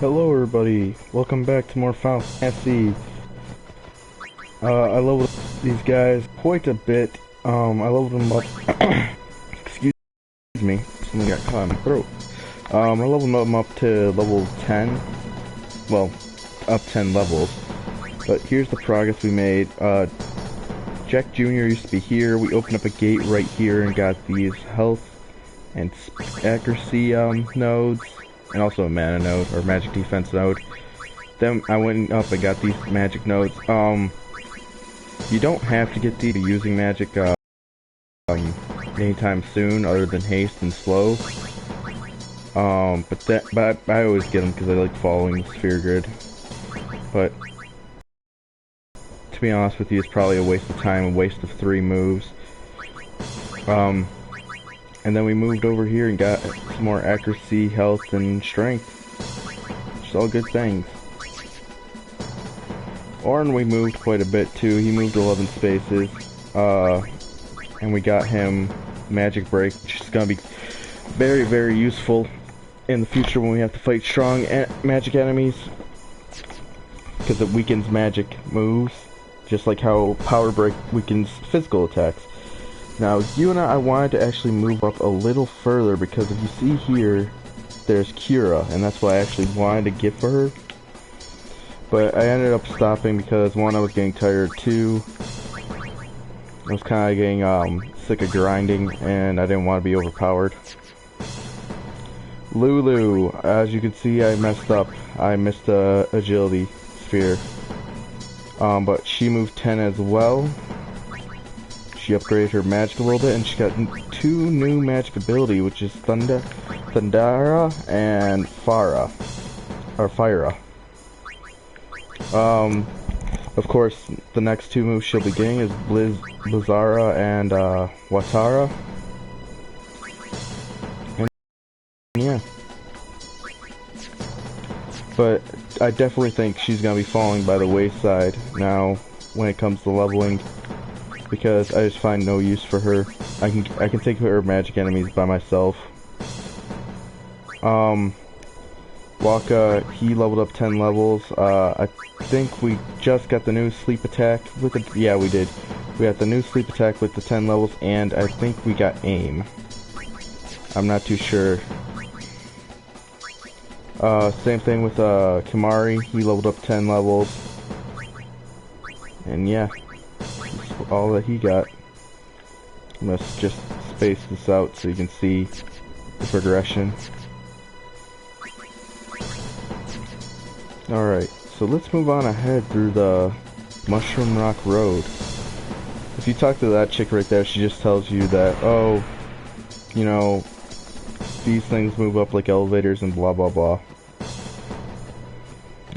Hello everybody, welcome back to more Final Fantasy. I leveled these guys quite a bit. I leveled them up, excuse me, something got caught in my throat. I leveled them up to level 10, well, up 10 levels. But here's the progress we made. Jack Jr. used to be here. We opened up a gate right here and got these health and accuracy nodes. And also a mana node, or magic defense node. Then I went up and got these magic nodes. You don't have to get these using magic anytime soon, other than haste and slow. But I always get them because I like following the sphere grid. But to be honest with you, it's probably a waste of time, a waste of 3 moves. And then we moved over here and got some more accuracy, health, and strength. Just all good things. Auron we moved quite a bit too. He moved 11 spaces. And we got him Magic Break, which is going to be very, very useful in the future when we have to fight strong magic enemies. Because it weakens magic moves, just like how Power Break weakens physical attacks. Now, Yuna, I wanted to actually move up a little further because if you see here, there's Cura, and that's what I actually wanted to get for her. But I ended up stopping because 1, I was getting tired, 2, I was kind of getting sick of grinding, and I didn't want to be overpowered. Lulu, as you can see, I messed up. I missed the agility sphere. But she moved 10 as well. She upgraded her magic a little bit, and she got 2 new magic ability, which is Thundara and Fara, or Fyra. Of course, the next 2 moves she'll be getting is Blizzara and Watara. And yeah, but I definitely think she's gonna be falling by the wayside now when it comes to leveling. Because I just find no use for her. I can take her magic enemies by myself. Wakka, he leveled up 10 levels. I think we just got the new sleep attack with the, yeah, we did. We got the new sleep attack with the 10 levels, and I think we got aim. I'm not too sure. Same thing with Kimahri, he leveled up 10 levels. And yeah, all that he got. Let's just space this out so you can see the progression. Alright, so let's move on ahead through the Mushroom Rock Road. If you talk to that chick right there, she just tells you that, oh, you know, these things move up like elevators and blah blah blah.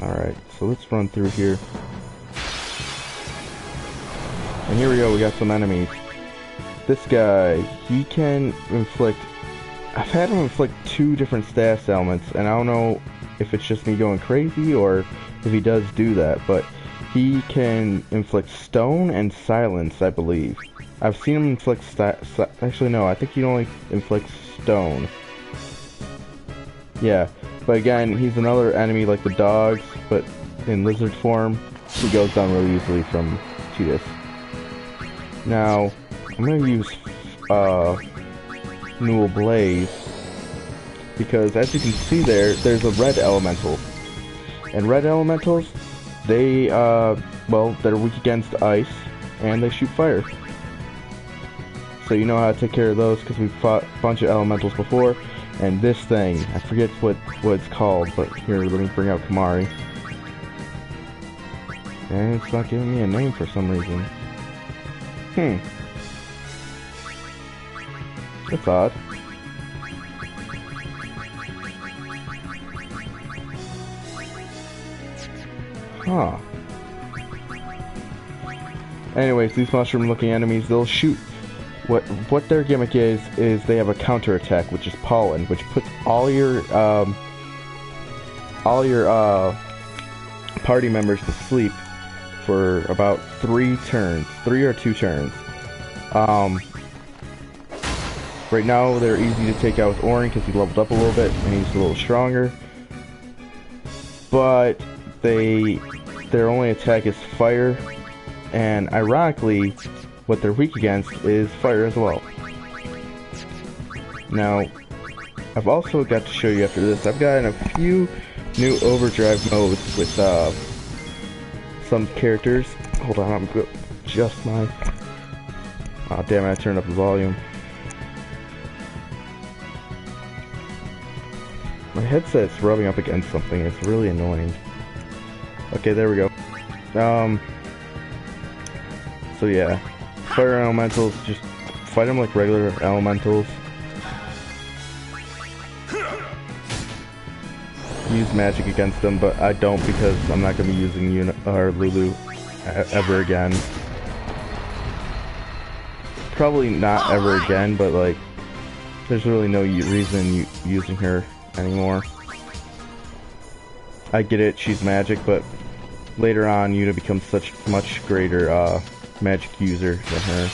Alright, so let's run through here. And here we go, we got some enemies. This guy, he can inflict... I've had him inflict 2 different status elements, and I don't know if it's just me going crazy or if he does do that, but he can inflict stone and silence, I believe. I've seen him inflict actually no, I think he only inflicts stone. Yeah, but again, he's another enemy like the dogs, but in lizard form. He goes down really easily from Tidus. Now, I'm going to use Newell Blaze, because as you can see there's a red elemental. And red elementals, they, well, they're weak against ice, and they shoot fire. So you know how to take care of those, because we've fought a bunch of elementals before. And this thing, I forget what it's called, but here, let me bring out Kimahri. And it's not giving me a name for some reason. That's odd. Huh. Anyways, these mushroom-looking enemies, they'll shoot. What their gimmick is they have a counter attack, which is pollen, which puts all your party members to sleep for about 3 turns, 3 or 2 turns. Right now, they're easy to take out with Auron because he leveled up a little bit and he's a little stronger. but their only attack is fire, and ironically, what they're weak against is fire as well. Now, I've also got to show you after this, I've gotten a few new overdrive modes with some characters. Hold on, I'm gonna adjust my... Oh damn it, I turned up the volume. My headset's rubbing up against something, it's really annoying. Okay, there we go. So yeah, fire elementals, just fight them like regular elementals. Use magic against them, but I don't because I'm not going to be using Lulu ever again. Probably not ever again, but like, there's really no reason using her anymore. I get it, she's magic, but later on, Yuna becomes such much greater magic user than her.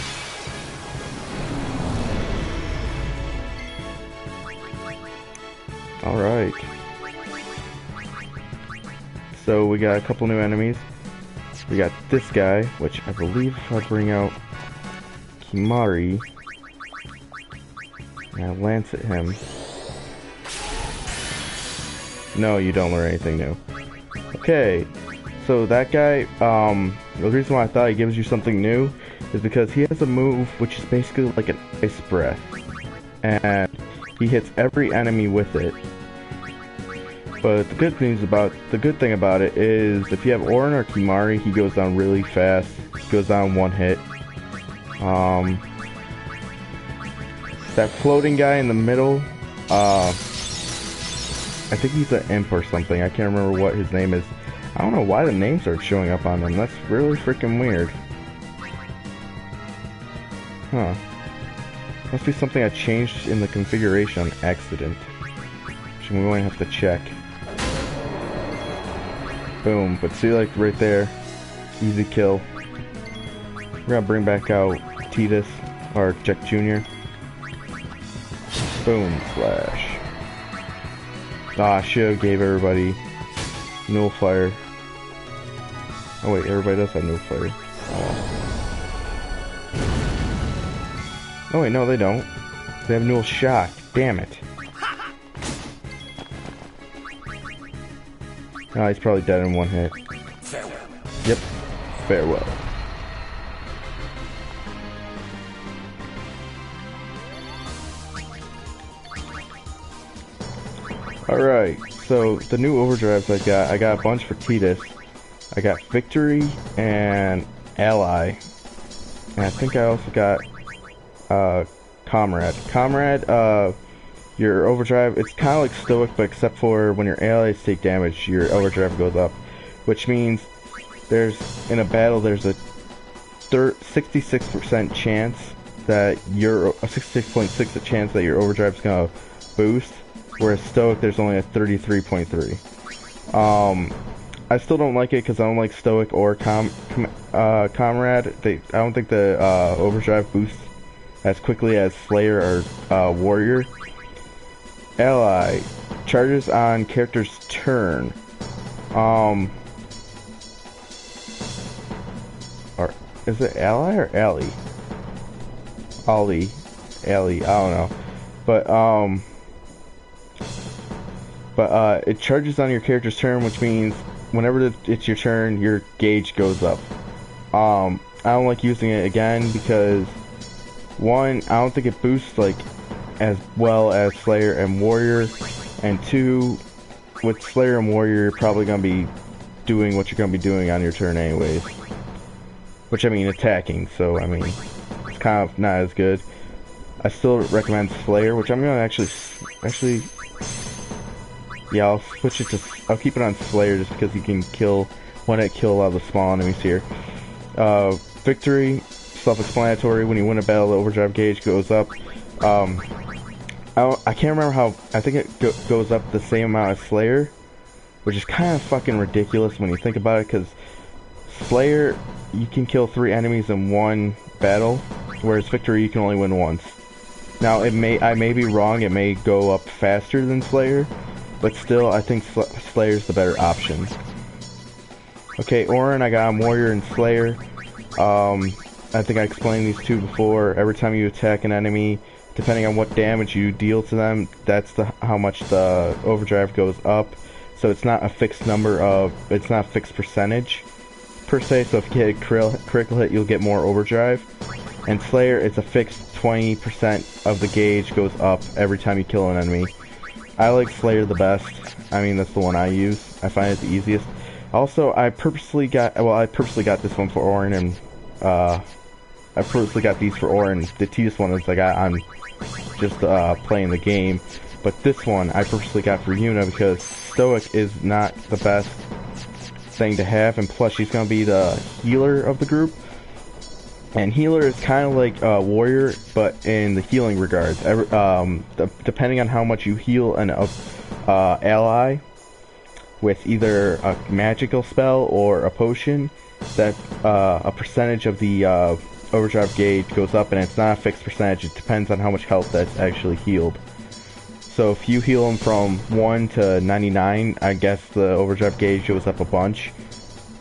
Alright. So we got a couple new enemies. We got this guy, which I believe if I bring out Kimahri and I lance at him. No, you don't learn anything new. Okay, so that guy, the reason why I thought he gives you something new is because he has a move which is basically like an ice breath, and he hits every enemy with it. But the good thing about it is if you have Auron or Kimahri, he goes down really fast. He goes down one hit. That floating guy in the middle, I think he's an imp or something. I can't remember what his name is. I don't know why the names are showing up on them. That's really freaking weird. Huh. Must be something I changed in the configuration on accident. Which we might have to check. Boom. But see, like right there, easy kill. We're gonna bring back out Tidus or Jack Jr. Boom slash. Ah, should've gave everybody Nullfire. Oh wait, everybody does have Nullfire. Oh wait, no they don't. They have Null Shock. Damn it. Oh, he's probably dead in one hit. Farewell. Yep. Farewell. Alright, so the new overdrives I got a bunch for Tidus. I got Victory and Ally. And I think I also got Comrade. Comrade, your overdrive, it's kind of like Stoic, but except for when your allies take damage, your overdrive goes up. Which means in a battle there's a 66% chance that your 66.6% chance that your overdrive's gonna boost. Whereas Stoic, there's only a 33.3. I still don't like it because I don't like Stoic or Comrade. I don't think the overdrive boosts as quickly as Slayer or Warrior. Ally charges on character's turn. Or is it Ally or Ally? Ollie, Ellie, I don't know. But it charges on your character's turn, which means whenever it's your turn, your gauge goes up. I don't like using it again because, one, I don't think it boosts like as well as Slayer and Warrior, and two, with Slayer and Warrior, you're probably gonna be doing what you're gonna be doing on your turn anyways. Which I mean, attacking. So I mean, it's kind of not as good. I still recommend Slayer, which I'm gonna actually. Yeah, I'll switch it to. I'll keep it on Slayer just because you can kill a lot of the small enemies here. Victory, self-explanatory. When you win a battle, the overdrive gauge goes up. I can't remember how. I think it goes up the same amount as Slayer, which is kind of fucking ridiculous when you think about it. Because Slayer, you can kill 3 enemies in one battle, whereas Victory you can only win once. Now I may be wrong. It may go up faster than Slayer. but still, I think Slayer's the better option. Okay, Auron, I got him Warrior and Slayer. I think I explained these two before. Every time you attack an enemy, depending on what damage you deal to them, that's how much the overdrive goes up. So it's not a fixed number of, it's not a fixed percentage per se. So if you hit a critical hit, you'll get more overdrive. And Slayer, it's a fixed 20% of the gauge goes up every time you kill an enemy. I like Slayer the best. I mean, that's the one I use. I find it the easiest. Also, I purposely got this one for Auron, and I purposely got these for Auron. The tedious one is I got on just playing the game. But this one I purposely got for Yuna because Stoic is not the best thing to have, and plus she's gonna be the healer of the group. And healer is kind of like warrior, but in the healing regards. Depending on how much you heal an ally with either a magical spell or a potion, that a percentage of the overdrive gauge goes up, and it's not a fixed percentage. It depends on how much health that's actually healed. So if you heal them from 1 to 99, I guess the overdrive gauge goes up a bunch.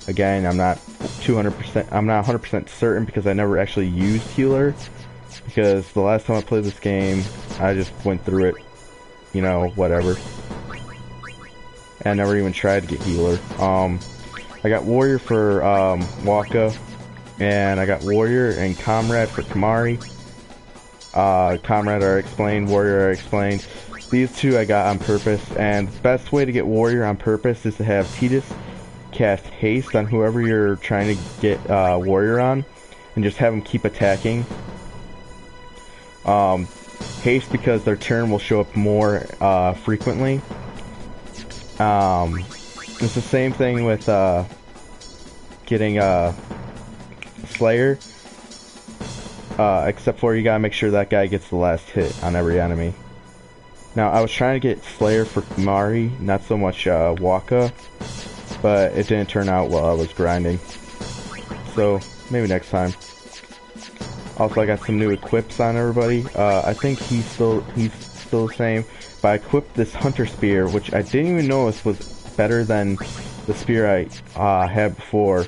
Again, I'm not 200%. I'm not 100% certain because I never actually used healer. Because the last time I played this game, I just went through it, you know, whatever. And I never even tried to get healer. I got warrior for Wakka, and I got warrior and comrade for Kimahri. Comrade I explained, warrior I explained. These two I got on purpose, and the best way to get warrior on purpose is to have Tidus cast haste on whoever you're trying to get warrior on, and just have them keep attacking. Haste because their turn will show up more frequently. It's the same thing with getting Slayer, except for you gotta make sure that guy gets the last hit on every enemy. Now, I was trying to get Slayer for Kimahri, not so much Wakka, but it didn't turn out while I was grinding. So, maybe next time. Also, I got some new equips on everybody. I think he's still the same. But I equipped this Hunter Spear, which I didn't even notice was better than the spear I had before.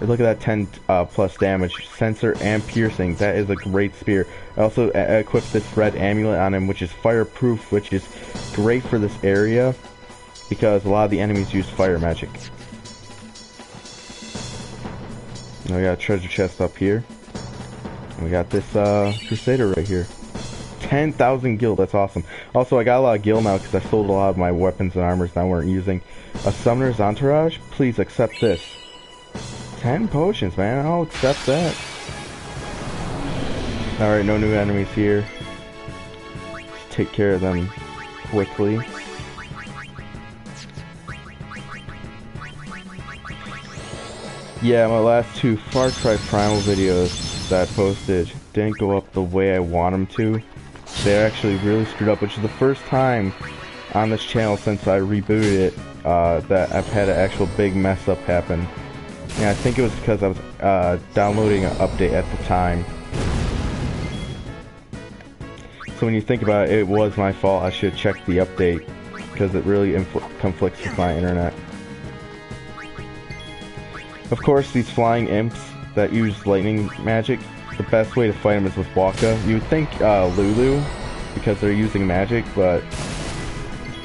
Look at that 10 plus damage, sensor and piercing. That is a great spear. I also equipped this red amulet on him, which is fireproof, which is great for this area because a lot of the enemies use fire magic. Now we got a treasure chest up here. And we got this Crusader right here. 10,000 gil, that's awesome. Also, I got a lot of gil now because I sold a lot of my weapons and armors that I weren't using. A Summoner's Entourage? Please accept this. 10 potions, man. I'll accept that. Alright, no new enemies here. Take care of them quickly. Yeah, my last two Far Cry Primal videos that I posted didn't go up the way I want them to. They're actually really screwed up, which is the first time on this channel since I rebooted it that I've had an actual big mess up happen. And I think it was because I was downloading an update at the time. So when you think about it, it was my fault. I should have checked the update because it really conflicts with my internet. Of course, these flying imps that use lightning magic, the best way to fight them is with Wakka. You would think Lulu, because they're using magic, but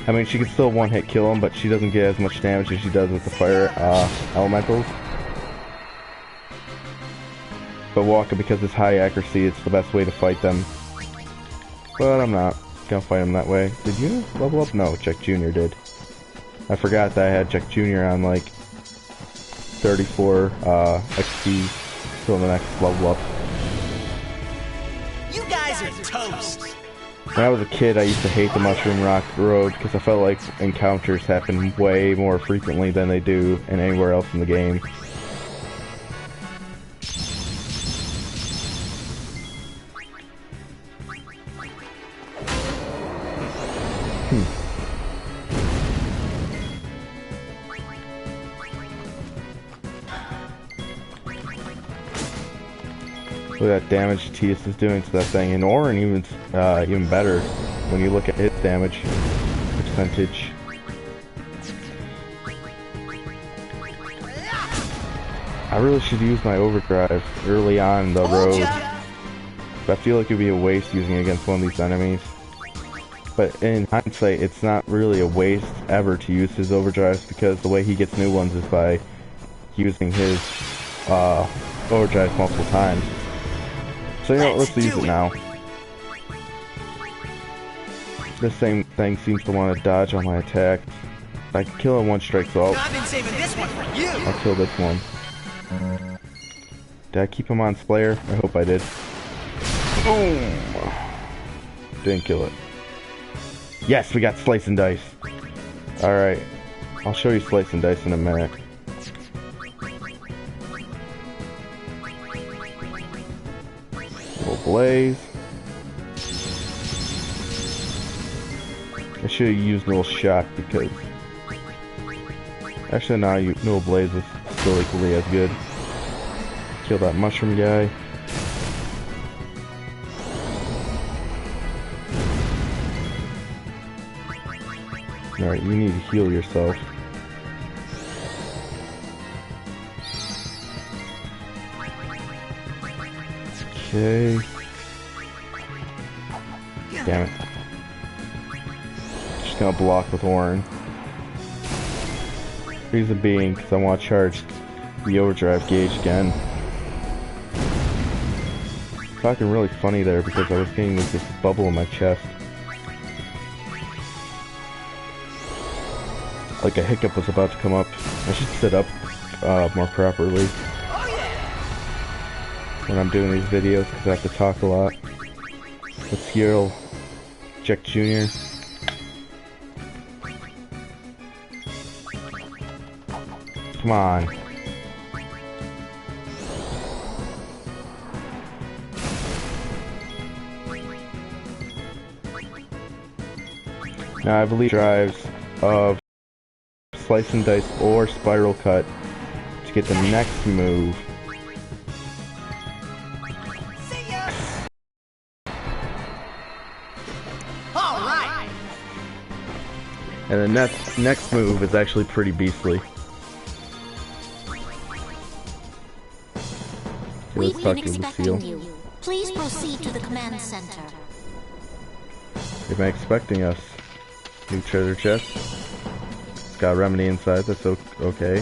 I mean, she can still one-hit kill them, but she doesn't get as much damage as she does with the fire elementals. But Wakka, because it's high accuracy, it's the best way to fight them. But I'm not gonna fight him that way. Did you level up? No, Jack Jr. did. I forgot that I had Jack Jr. on like 34 XP till the next level up. You guys are toast! When I was a kid, I used to hate the Mushroom Rock Road because I felt like encounters happen way more frequently than they do in anywhere else in the game. Look at that damage Tidus is doing to that thing, and Auron even better when you look at his damage, which is percentage. I really should use my overdrive early on the road. But I feel like it'd be a waste using it against one of these enemies. But in hindsight, it's not really a waste ever to use his overdrives, because the way he gets new ones is by using his overdrive multiple times. So you know what, let's use it now. This same thing seems to want to dodge on my attack. I can kill it one strike, so I've been saving this one for you. I'll kill this one. Did I keep him on Slayer? I hope I did. Boom! Didn't kill it. Yes, we got Slice and Dice. Alright. I'll show you Slice and Dice in a minute. Little Blaze. I should have used Little Shock because... Actually, no, Little Blaze is still equally as good. Kill that mushroom guy. Alright, you need to heal yourself. Okay. Damn it. Just gonna block with Orin. Reason being, because I want to charge the overdrive gauge again. Talking really funny there because I was getting this bubble in my chest. Like a hiccup was about to come up. I should sit up more properly when I'm doing these videos because I have to talk a lot. Let's heal Jack Jr. Come on. Now I believe drives of Slice and Dice or Spiral Cut to get the next move. Alright. And the next move is actually pretty beastly. We've been expecting you. Please proceed to the command center. They've been expecting us. New treasure chest. It's got a remedy inside, that's okay.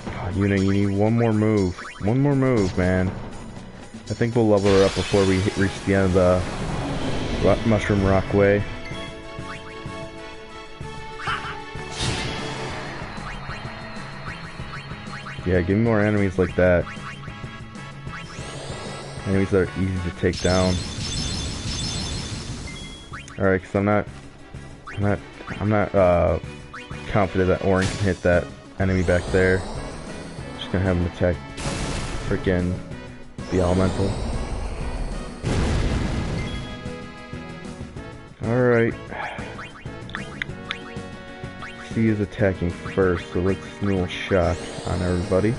God, you need one more move. One more move, man. I think we'll level her up before we reach the end of the Mushroom Rock Way. Yeah, give me more enemies like that. Enemies that are easy to take down. Alright, because I'm not confident that Orin can hit that enemy back there. Just gonna have him attack freaking the elemental. Alright. C is attacking first, so let's Newell Shock on everybody.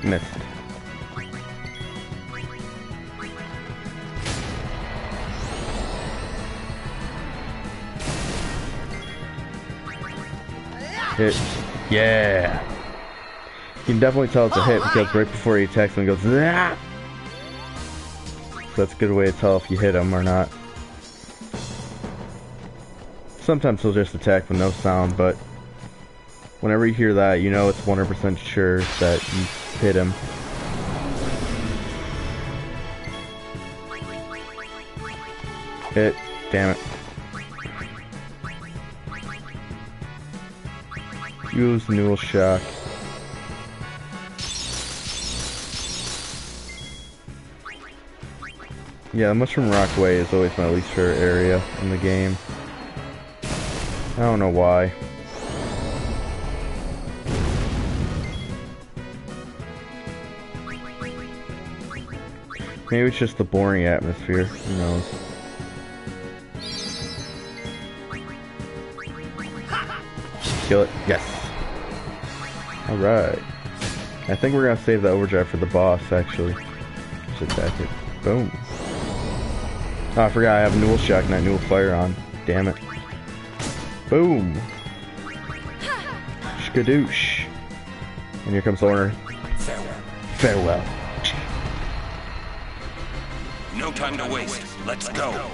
Missed. Hit. Yeah. You can definitely tell it's a hit because right before he attacks him, he goes, "Zah!" So that's a good way to tell if you hit him or not. Sometimes he'll just attack with no sound, but whenever you hear that, you know it's 100% sure that you hit him. Hit. Damn it. Use Newell Shock. Yeah, Mushroom Rock Way is always my least favorite area in the game. I don't know why. Maybe it's just the boring atmosphere, who knows. Kill it, yes. Alright. I think we're gonna save the overdrive for the boss, actually. Just attack it. Boom. Oh, I forgot I have Newell Shock, not Newell Fire on. Damn it. Boom. Skadoosh. And here comes Horner. Farewell. No time to waste. Let's go.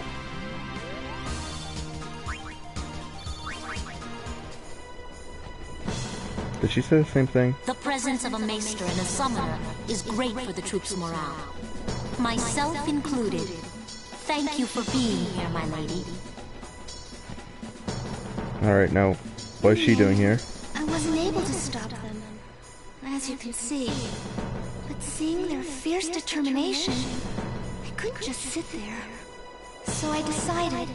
Did she say the same thing? The presence of a maester and a summoner is great for the troops' morale. Myself included. Thank you for being here, my lady. Alright, now, what is she doing here? I wasn't able to stop them, as you can see. But seeing their fierce determination, I couldn't just sit there. So I decided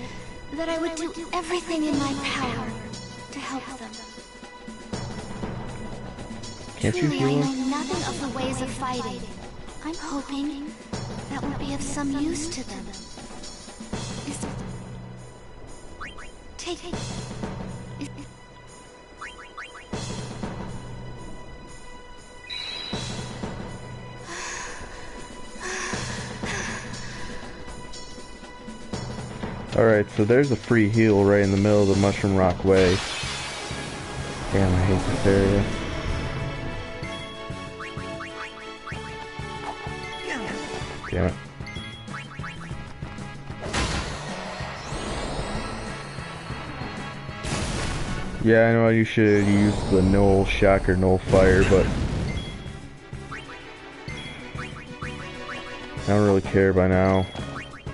that I would do everything in my power to help them. Can't you Truly, heal I her? know nothing of the ways of fighting. I'm hoping that will be of some use to them. Take it. Alright, so there's a free heal right in the middle of the Mushroom Rock Way. Damn, I hate this area. Damn it. Yeah, I know you should use the Newell Shock or Newell Fire, but I don't really care by now.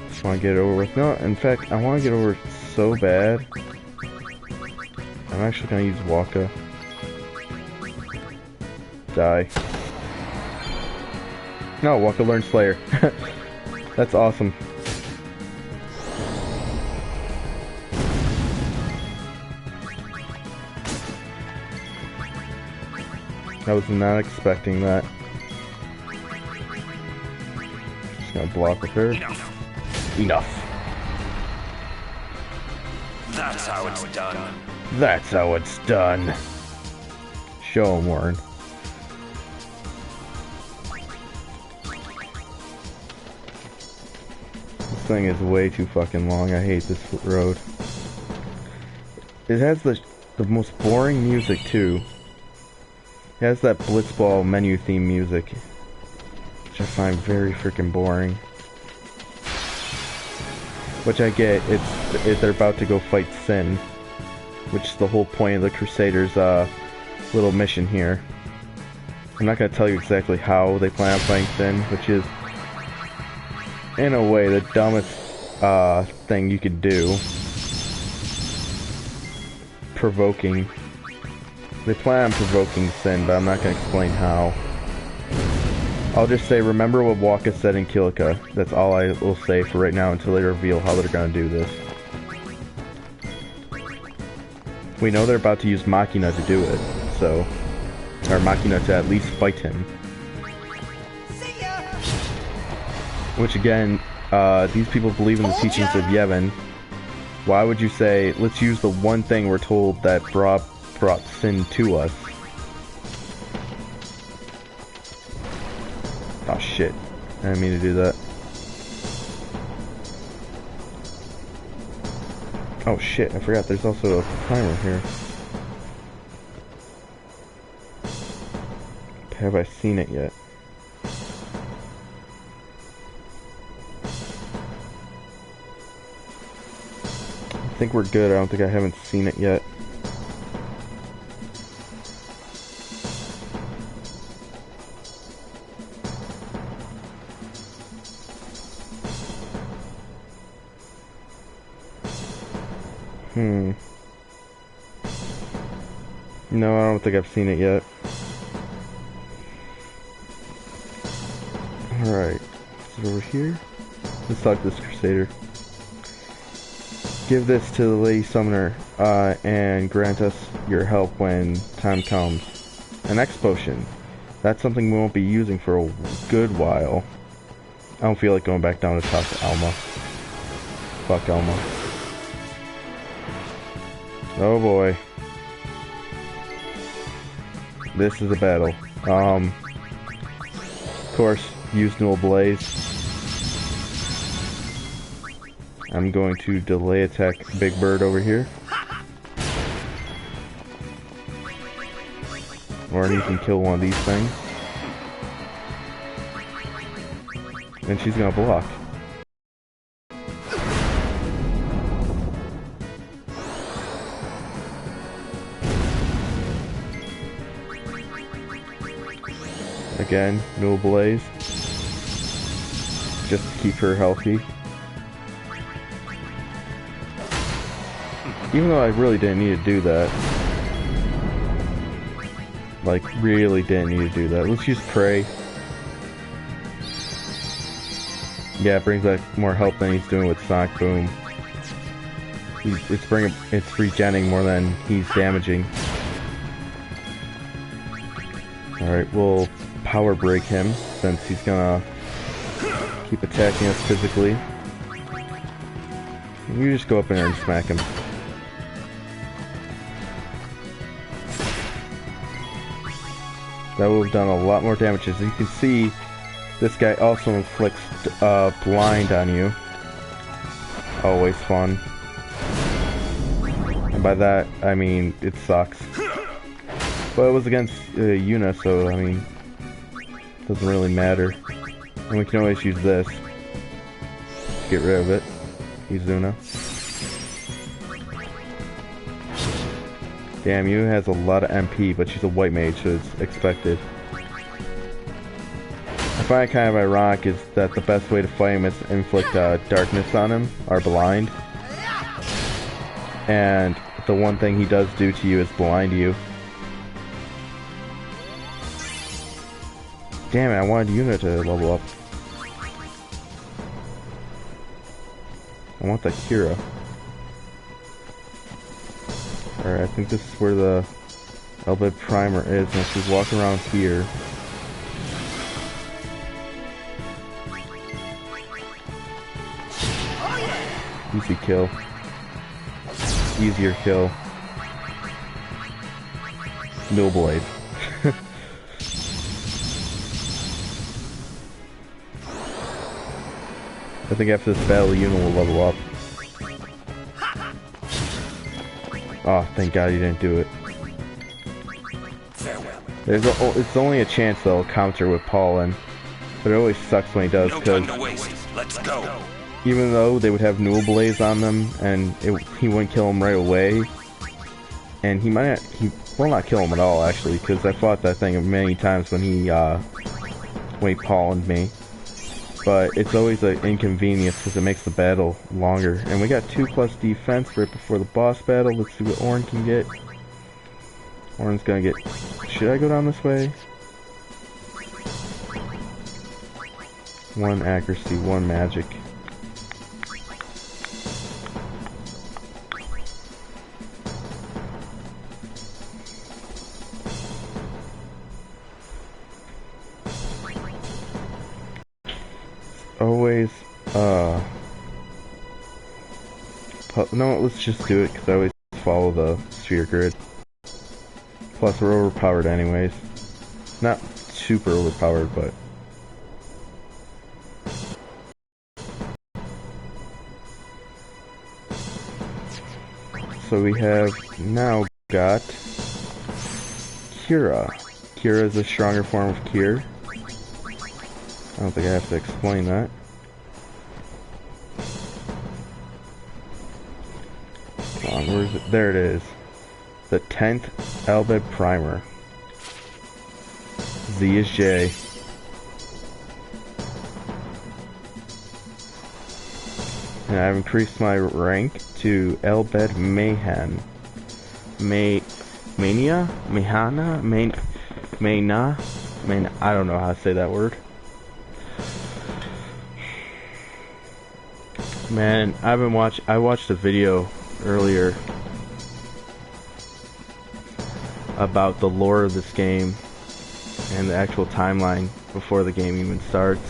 Just want to get it over with. No, in fact, I want to get over it so bad. I'm actually going to use Waka. Die. No, Waka learned Slayer. That's awesome. I was not expecting that. Just gonna block with her. Enough. That's how it's done. That's how it's done. Show 'em, Warren. This thing is way too fucking long. I hate this road. It has the most boring music too. It has that Blitzball menu theme music, which I find very freaking boring. Which I get, they're about to go fight Sin, which is the whole point of the Crusaders' little mission here. I'm not gonna tell you exactly how they plan on fighting Sin, which is, in a way, the dumbest thing you could do. Provoking. They plan on provoking Sin, but I'm not going to explain how. I'll just say, remember what Waka said in Kilika. That's all I will say for right now until they reveal how they're going to do this. We know they're about to use Machina to do it, so... Or Machina to at least fight him. See ya! Which again, these people believe in the teachings of Yevon. Why would you say, let's use the one thing we're told that brought Sin to us? Oh shit. I didn't mean to do that. Oh shit, I forgot there's also a timer here. Have I seen it yet? I think we're good. I don't think I haven't seen it yet. No, I don't think I've seen it yet. Alright. Is it over here? Let's talk to this Crusader. Give this to the Lady Summoner, and grant us your help when time comes. An X potion. That's something we won't be using for a good while. I don't feel like going back down to talk to Alma. Fuck Alma. Oh boy. This is a battle. course, use Null Blaze. I'm going to delay attack Big Bird over here. Or you can kill one of these things. And she's gonna block. Again, Null Blaze. Just to keep her healthy. Even though I really didn't need to do that. Like, really didn't need to do that. Let's use Prey. Yeah, it brings back more health than he's doing with Sonic Boom. It's regenning more than he's damaging. Alright, we'll power break him since he's gonna keep attacking us physically. You just go up in there and smack him. That would have done a lot more damage. As you can see, this guy also inflicts blind on you. Always fun. And by that, I mean, it sucks. But it was against Yuna, so, I mean, doesn't really matter. And we can always use this to get rid of it. Izuna. Damn, Yu has a lot of MP, but she's a white mage, so it's expected. I find it kind of ironic is that the best way to fight him is to inflict darkness on him, or blind. And the one thing he does do to you is blind you. Damn it, I wanted Yuna to level up. I want that Kira. Alright, I think this is where the Elbed Primer is, and if we walk around here... Easy kill. Easier kill. Null Blade. I think after this battle, Yuna will level up. Oh, thank God you didn't do it. It's only a chance they'll counter with Pollen, but it always sucks when he does, because let's go. Even though they would have Null Blaze on them, and he wouldn't kill him right away, and he will not kill him at all, actually, because I fought that thing many times when he pollened me. But it's always an inconvenience because it makes the battle longer. And we got 2+ defense right before the boss battle. Let's see what Auron can get. Auron's gonna get... Should I go down this way? 1 accuracy, 1 magic. Always, no, let's just do it, because I always follow the sphere grid. Plus, we're overpowered anyways. Not super overpowered, but... So we have now got... Kira. Kira is a stronger form of Kyr. I don't think I have to explain that. Come on, where is it? There it is. The 10th Elbed Primer. Z is J. And I've increased my rank to Elbed Mayhan. Mania? Mahana? Mayna? I don't know how to say that word. Man, I watched a video earlier about the lore of this game and the actual timeline before the game even starts.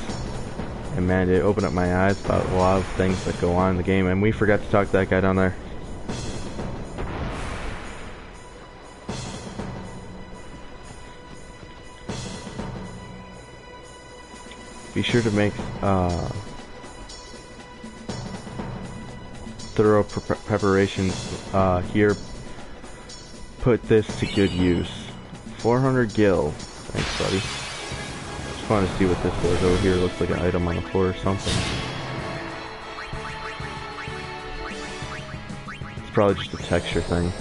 And man, it opened up my eyes about a lot of things that go on in the game, and we forgot to talk to that guy down there. Be sure to make thorough preparations here. Put this to good use. 400 gil. Thanks, buddy. Just wanted to see what this was over here. Looks like an item on the floor or something. It's probably just a texture thing.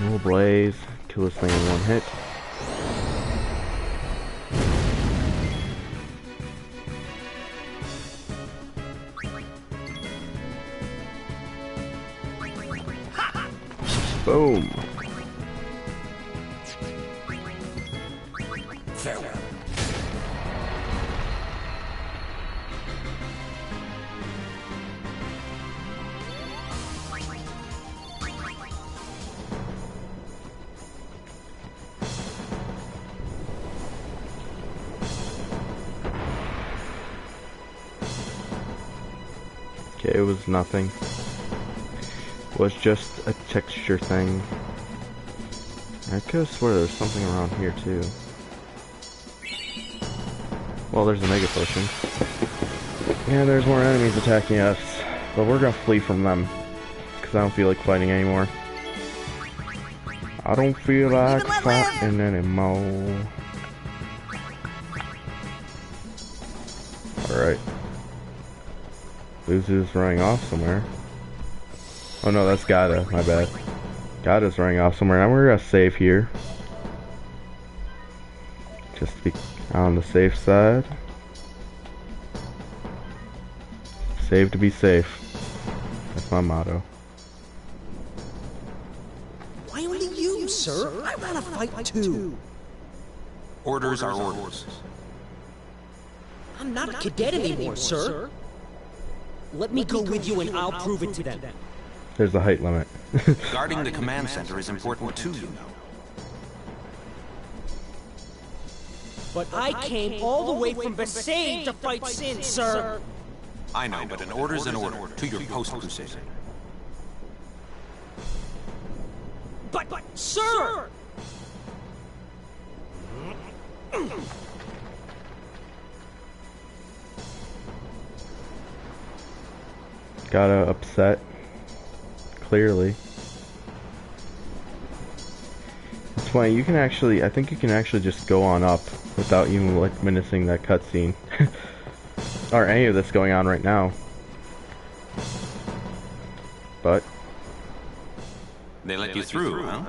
Little blaze. Kill this thing in one hit. Boom. Farewell. Okay, it was nothing. It was just a texture thing. I could have swore there was something around here too. Well, there's a Mega Potion. And there's more enemies attacking us. But we're gonna flee from them. Because I don't feel like fighting anymore. I don't feel like fighting anymore. Alright. Luzu's running off somewhere. Oh no, that's Gata, my bad. Gata's running off somewhere. Now we're gonna save here. Just to be on the safe side. Save to be safe. That's my motto. Why only you, sir? I wanna fight too. Orders are orders. I'm not a cadet anymore, sir. Let me go with you and I'll prove it to them. There's the height limit. Guarding the command center is important too, you know. But I came all the way from Besaid to fight Sin, sir. I know, but an order's an order. To your post, Crusader. But, sir! Gata upset. Clearly. It's funny, you can actually, I think you can actually just go on up without even like menacing that cutscene. Or any of this going on right now. But They let you through, huh?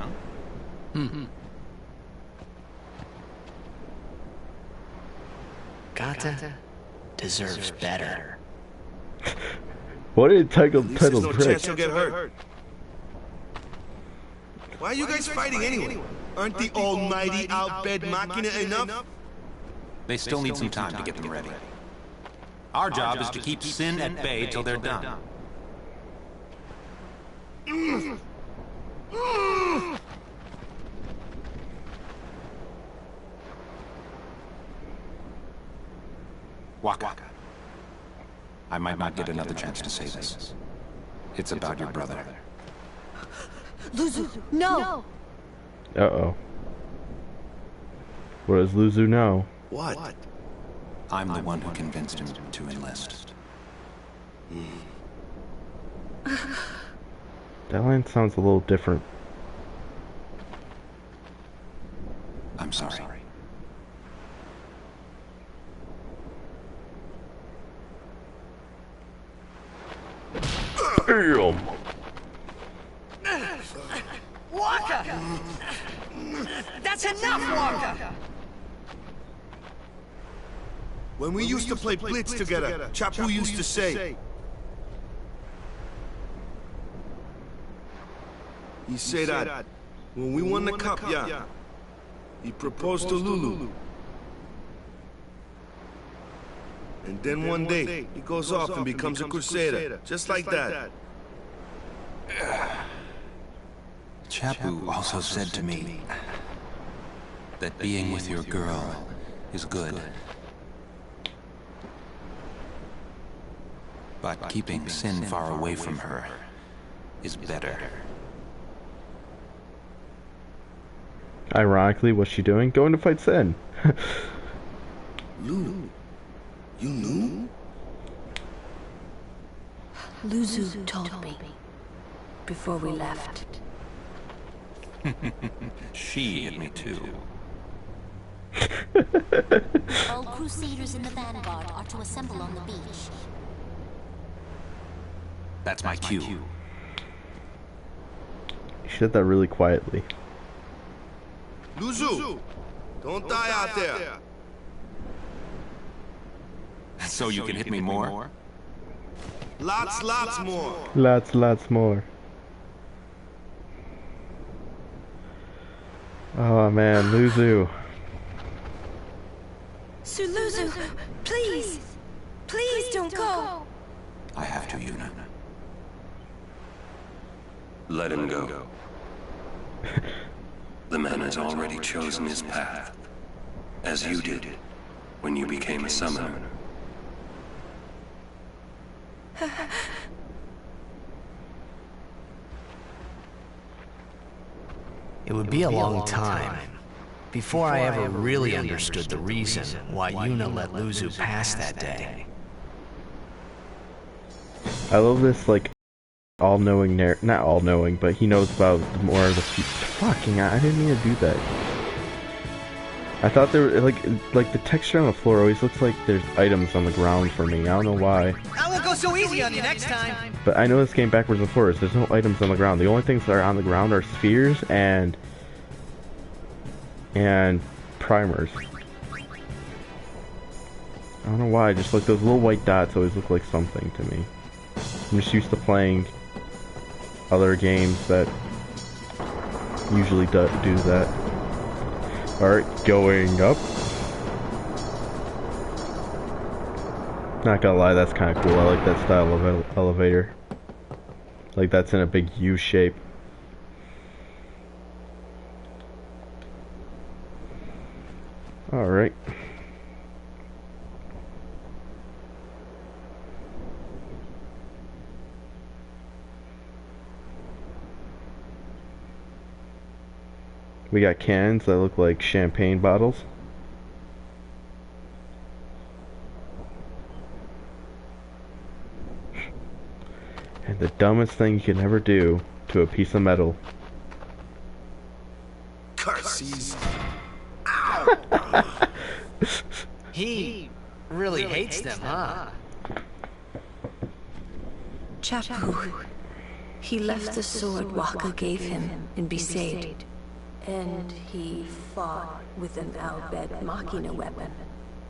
Gata deserves better. what did Title There's no break? chance you'll get hurt. Why are you guys fighting anyway? Aren't the almighty Outbed Machina enough? They still need some time to get them ready. Our job is to keep Sin at bay till they're done. Waka. I might not get another chance to say this. It's about your brother. Luzu, no! Uh-oh. What does Luzu know? What? I'm the one who convinced him to enlist. That line sounds a little different. I'm sorry. Damn! Waka! That's enough, Waka! When we used to play Blitz together, Chapu used to say... He said that when we won the cup, yeah, he proposed to Lulu. And then one day, he goes off and becomes a crusader, just like that. Chapu also said to me that being with your girl is good. But keeping Sin far away from her is better. Ironically, what's she doing? Going to fight Sin. Lou, you knew? Luzu told me before we left. She hit me too. All Crusaders in the Vanguard are to assemble on the beach. That's my cue. She said that really quietly. Luzu, don't die out there. So you can hit me more? Lots more. Lots more. Oh man, Luzu. Suluzu, please! Please don't go! I have to, Yuna. Let him go. The man has already chosen his path, as you did when you became a summoner. It would be a long time before I ever really understood the reason why Yuna let Luzu pass that day. I love this, like, all-knowing not all-knowing, but he knows about more of the fucking. I didn't mean to do that. I thought there were like the texture on the floor always looks like there's items on the ground for me. I don't know why. I won't go so easy on you next time. But I know this game backwards and forwards. There's no items on the ground. The only things that are on the ground are spheres and primers. I don't know why. Just like those little white dots always look like something to me. I'm just used to playing other games that usually do that. Alright, going up. Not gonna lie, that's kind of cool. I like that style of elevator. Like that's in a big U shape. Alright. We got cans that look like champagne bottles. And the dumbest thing you can ever do to a piece of metal. Curses. He really hates them, huh? Chapu. He left the sword Waka gave him in Besaid. And he fought with an Al-Bhed Machina weapon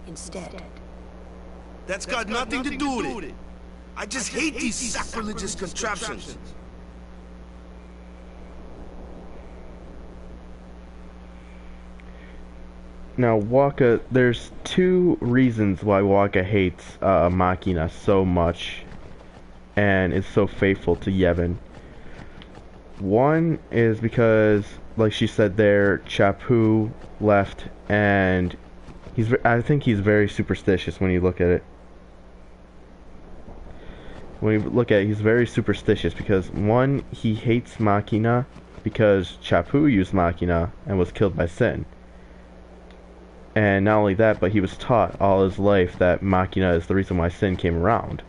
instead. That's got nothing to do with it. I just hate these sacrilegious contraptions. Now, Waka, there's two reasons why Waka hates Machina so much and is so faithful to Yevon. One is because, like she said there, Chapu left, and I think he's very superstitious when you look at it. When you look at it, he's very superstitious because, one, he hates Machina because Chapu used Machina and was killed by Sin. And not only that, but he was taught all his life that Machina is the reason why Sin came around.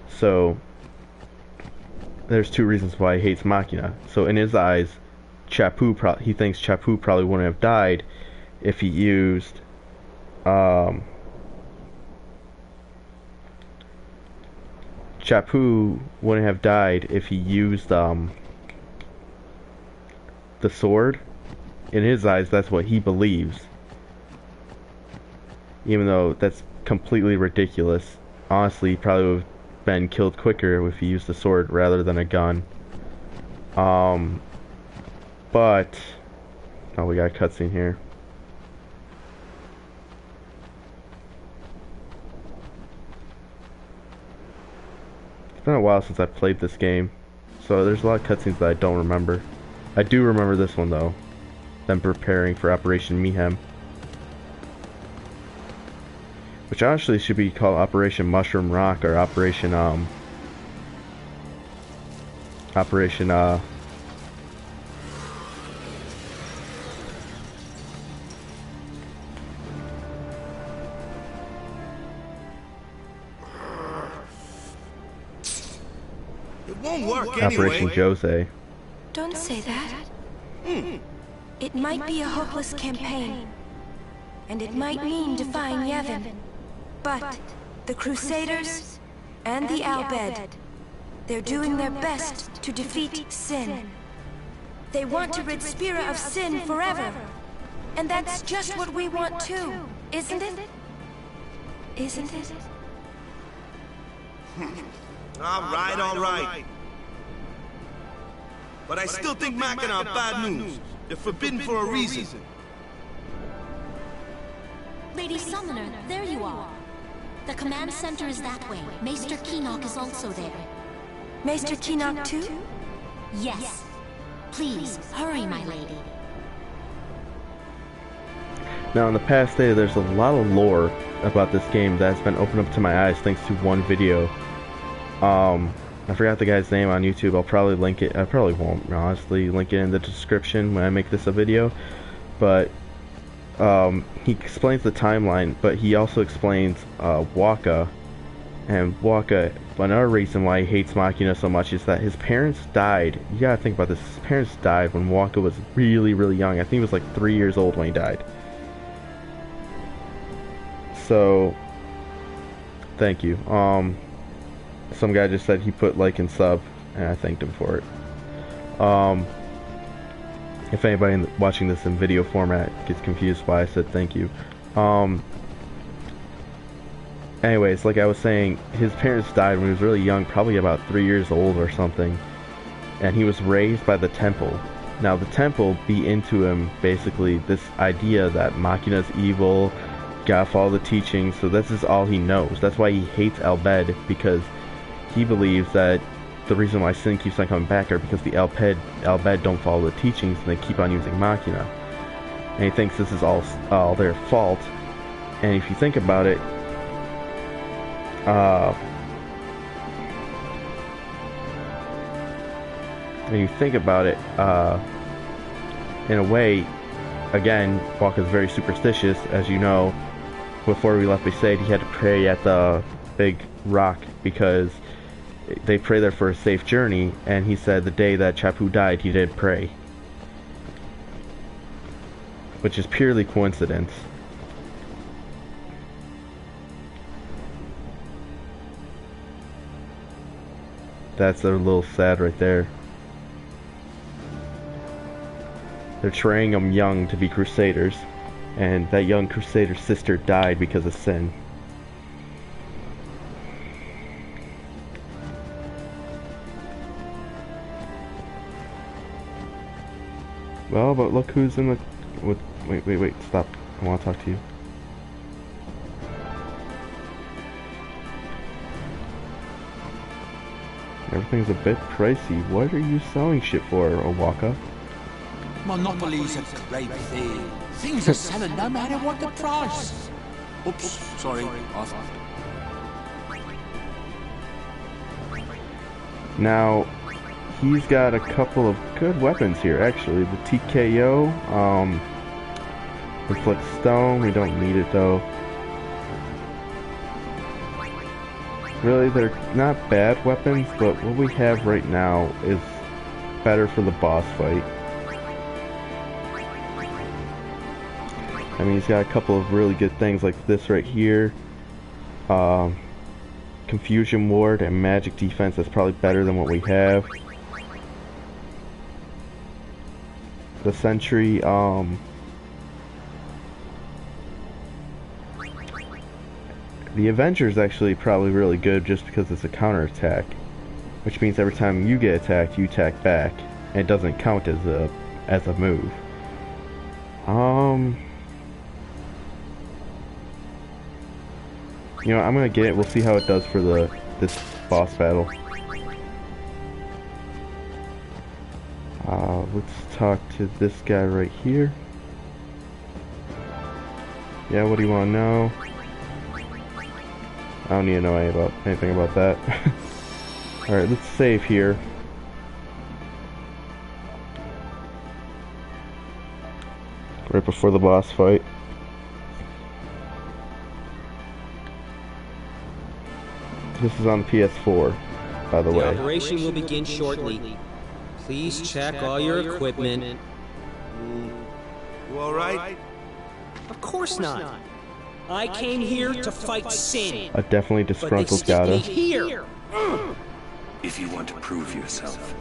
So there's two reasons why he hates Machina. So in his eyes, he thinks Chapu probably wouldn't have died if he used Chapu wouldn't have died if he used the sword. In his eyes, that's what he believes. Even though that's completely ridiculous. Honestly, he probably would have been killed quicker if he used the sword rather than a gun. But oh, we got a cutscene here. It's been a while since I played this game, so there's a lot of cutscenes that I don't remember. I do remember this one though. Them preparing for Operation Mayhem, which actually should be called Operation Mushroom Rock or Operation won't work Operation anyway. Jose. Don't say that. It might be a hopeless campaign, and it might mean defying Yevon. But the Crusaders and the Al Bhed, they're doing their best to defeat sin. They want to rid Spira of sin forever. And that's just what we want too, isn't it? Isn't it? All right. But I still think Machina are bad news. They're forbidden for a reason. Lady Summoner, there you are. The command center is that way. Maester Keenock is also there. Maester Keenock too? Yes. Please, hurry, my lady. Now, in the past day, there's a lot of lore about this game that's been opened up to my eyes thanks to one video. I forgot the guy's name on YouTube. I'll probably link it. I probably won't, honestly, link it in the description when I make this a video. But he explains the timeline, but he also explains Wakka. And Wakka, another reason why he hates Machina so much is that his parents died. You gotta think about this. His parents died when Wakka was really, really young. I think he was like 3 years old when he died. So, thank you. Some guy just said he put like and sub, and I thanked him for it. If anybody watching this in video format gets confused why I said thank you. Anyways, like I was saying, his parents died when he was really young, probably about 3 years old or something. And he was raised by the temple. Now the temple beat into him basically this idea that Machina's evil, gotta follow the teachings, so this is all he knows. That's why he hates Al Bhed, because he believes that the reason why sin keeps on coming back are because the Al Bhed don't follow the teachings and they keep on using Machina. And he thinks this is all their fault. And if you think about it, in a way, again, Wakka's very superstitious, as you know. Before we left Besaid, he had to pray at the big rock because they pray there for a safe journey, and he said the day that Chappu died, he did pray. Which is purely coincidence. That's a little sad right there. They're training them young to be Crusaders, and that young Crusader's sister died because of sin. Well, but look who's in the... Wait, stop. I want to talk to you. Everything's a bit pricey. What are you selling shit for, Wakka? Monopoly's a great thing. Things are selling no matter what the price. Oops, sorry. Now, he's got a couple of good weapons here, actually. The TKO, Reflect Stone, we don't need it though. Really, they're not bad weapons, but what we have right now is better for the boss fight. I mean, he's got a couple of really good things like this right here. Confusion Ward and Magic Defense, that's probably better than what we have. The Sentry, the Avenger's actually probably really good just because it's a counterattack, which means every time you get attacked, you attack back, and it doesn't count as a move. You know, I'm gonna get it. We'll see how it does for this boss battle. Let's talk to this guy right here. Yeah, what do you want to know? I don't need to know anything about that. Alright, let's save here. Right before the boss fight. This is on the PS4. by the The way. operation will begin shortly. Please check all your equipment. You alright? Of course not. I came here to fight sin. A definitely But they disgruntled stick me gotta. here. If you want to prove yourself,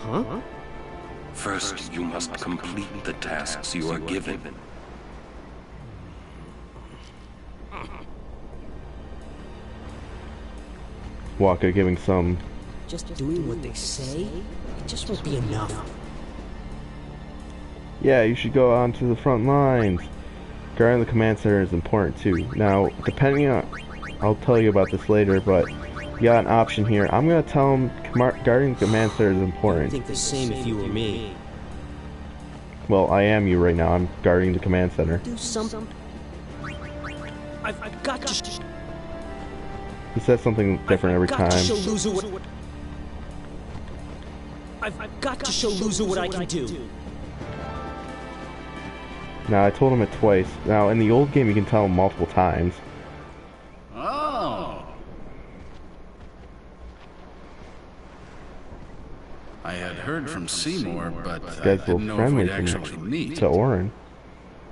Huh? first you must complete the tasks you are given. Waka giving some. Just doing what they say, it just won't be enough. Yeah, you should go on to the front lines. Guarding the command center is important too. Now, depending on, I'll tell you about this later, but you got an option here. I'm gonna tell him guarding the command center is I important. think the same if you were me. Well, I am you right now. I'm guarding the command center. Do something. I've got to. He says something different every I've got to time. show Luzu what. I've got to show Luzu what I can do. Now, I told him it twice. Now, in the old game, you can tell him multiple times. Oh. I had heard from Seymour, but This I guy's a didn't little know if friendly we'd actually meet. to Orin.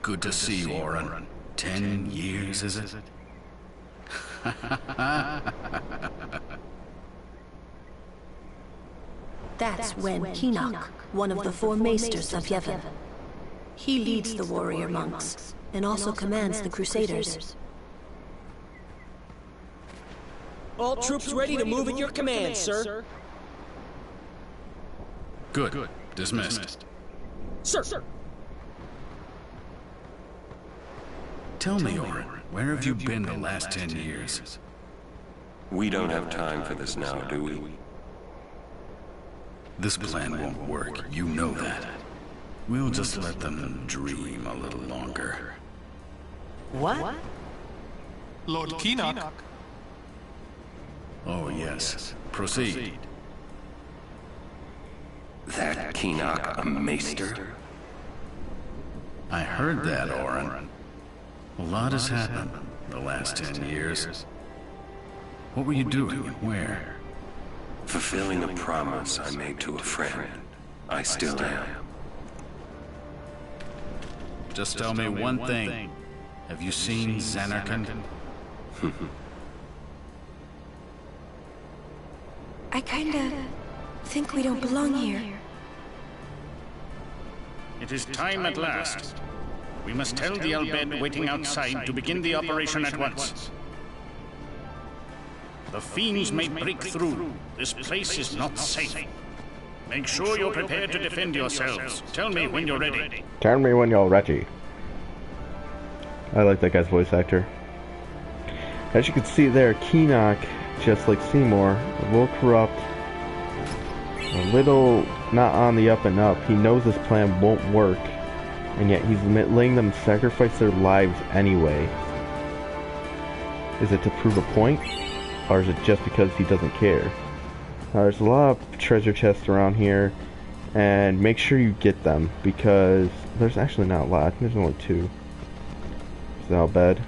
Good to see you, Orin. 10 years, is it? That's Wen Kinok, one of the four maesters of Yevon. He leads the warrior monks, and also commands the Crusaders. All troops ready to move at your command, sir. Good. Dismissed. Sir. Tell me, Orin, where have you been the last 10 years? We don't have time for this now, do we? This plan won't work, you know that. We'll just let them dream a little longer. What? Lord Kinok. Oh, yes. Proceed. That Kinok a maester? I heard that, Orin. A lot has happened the last 10 years. What were you doing and where? Fulfilling a promise I made to a friend. I still am. Just tell me one thing. Have you seen Zanarkand? I kinda think we don't belong here. It is time at last. We must tell the Al Bhed waiting outside to begin the operation at once. The fiends may break through. This place is not safe. Make sure you're prepared to defend yourselves. Tell me when you're ready. Tell me when you're ready. I like that guy's voice actor. As you can see there, Kinok, just like Seymour, a little corrupt, a little not on the up and up. He knows this plan won't work, and yet he's letting them sacrifice their lives anyway. Is it to prove a point, or is it just because he doesn't care? There's a lot of treasure chests around here, and make sure you get them, because there's actually not a lot. There's only two. There's Al Bhed.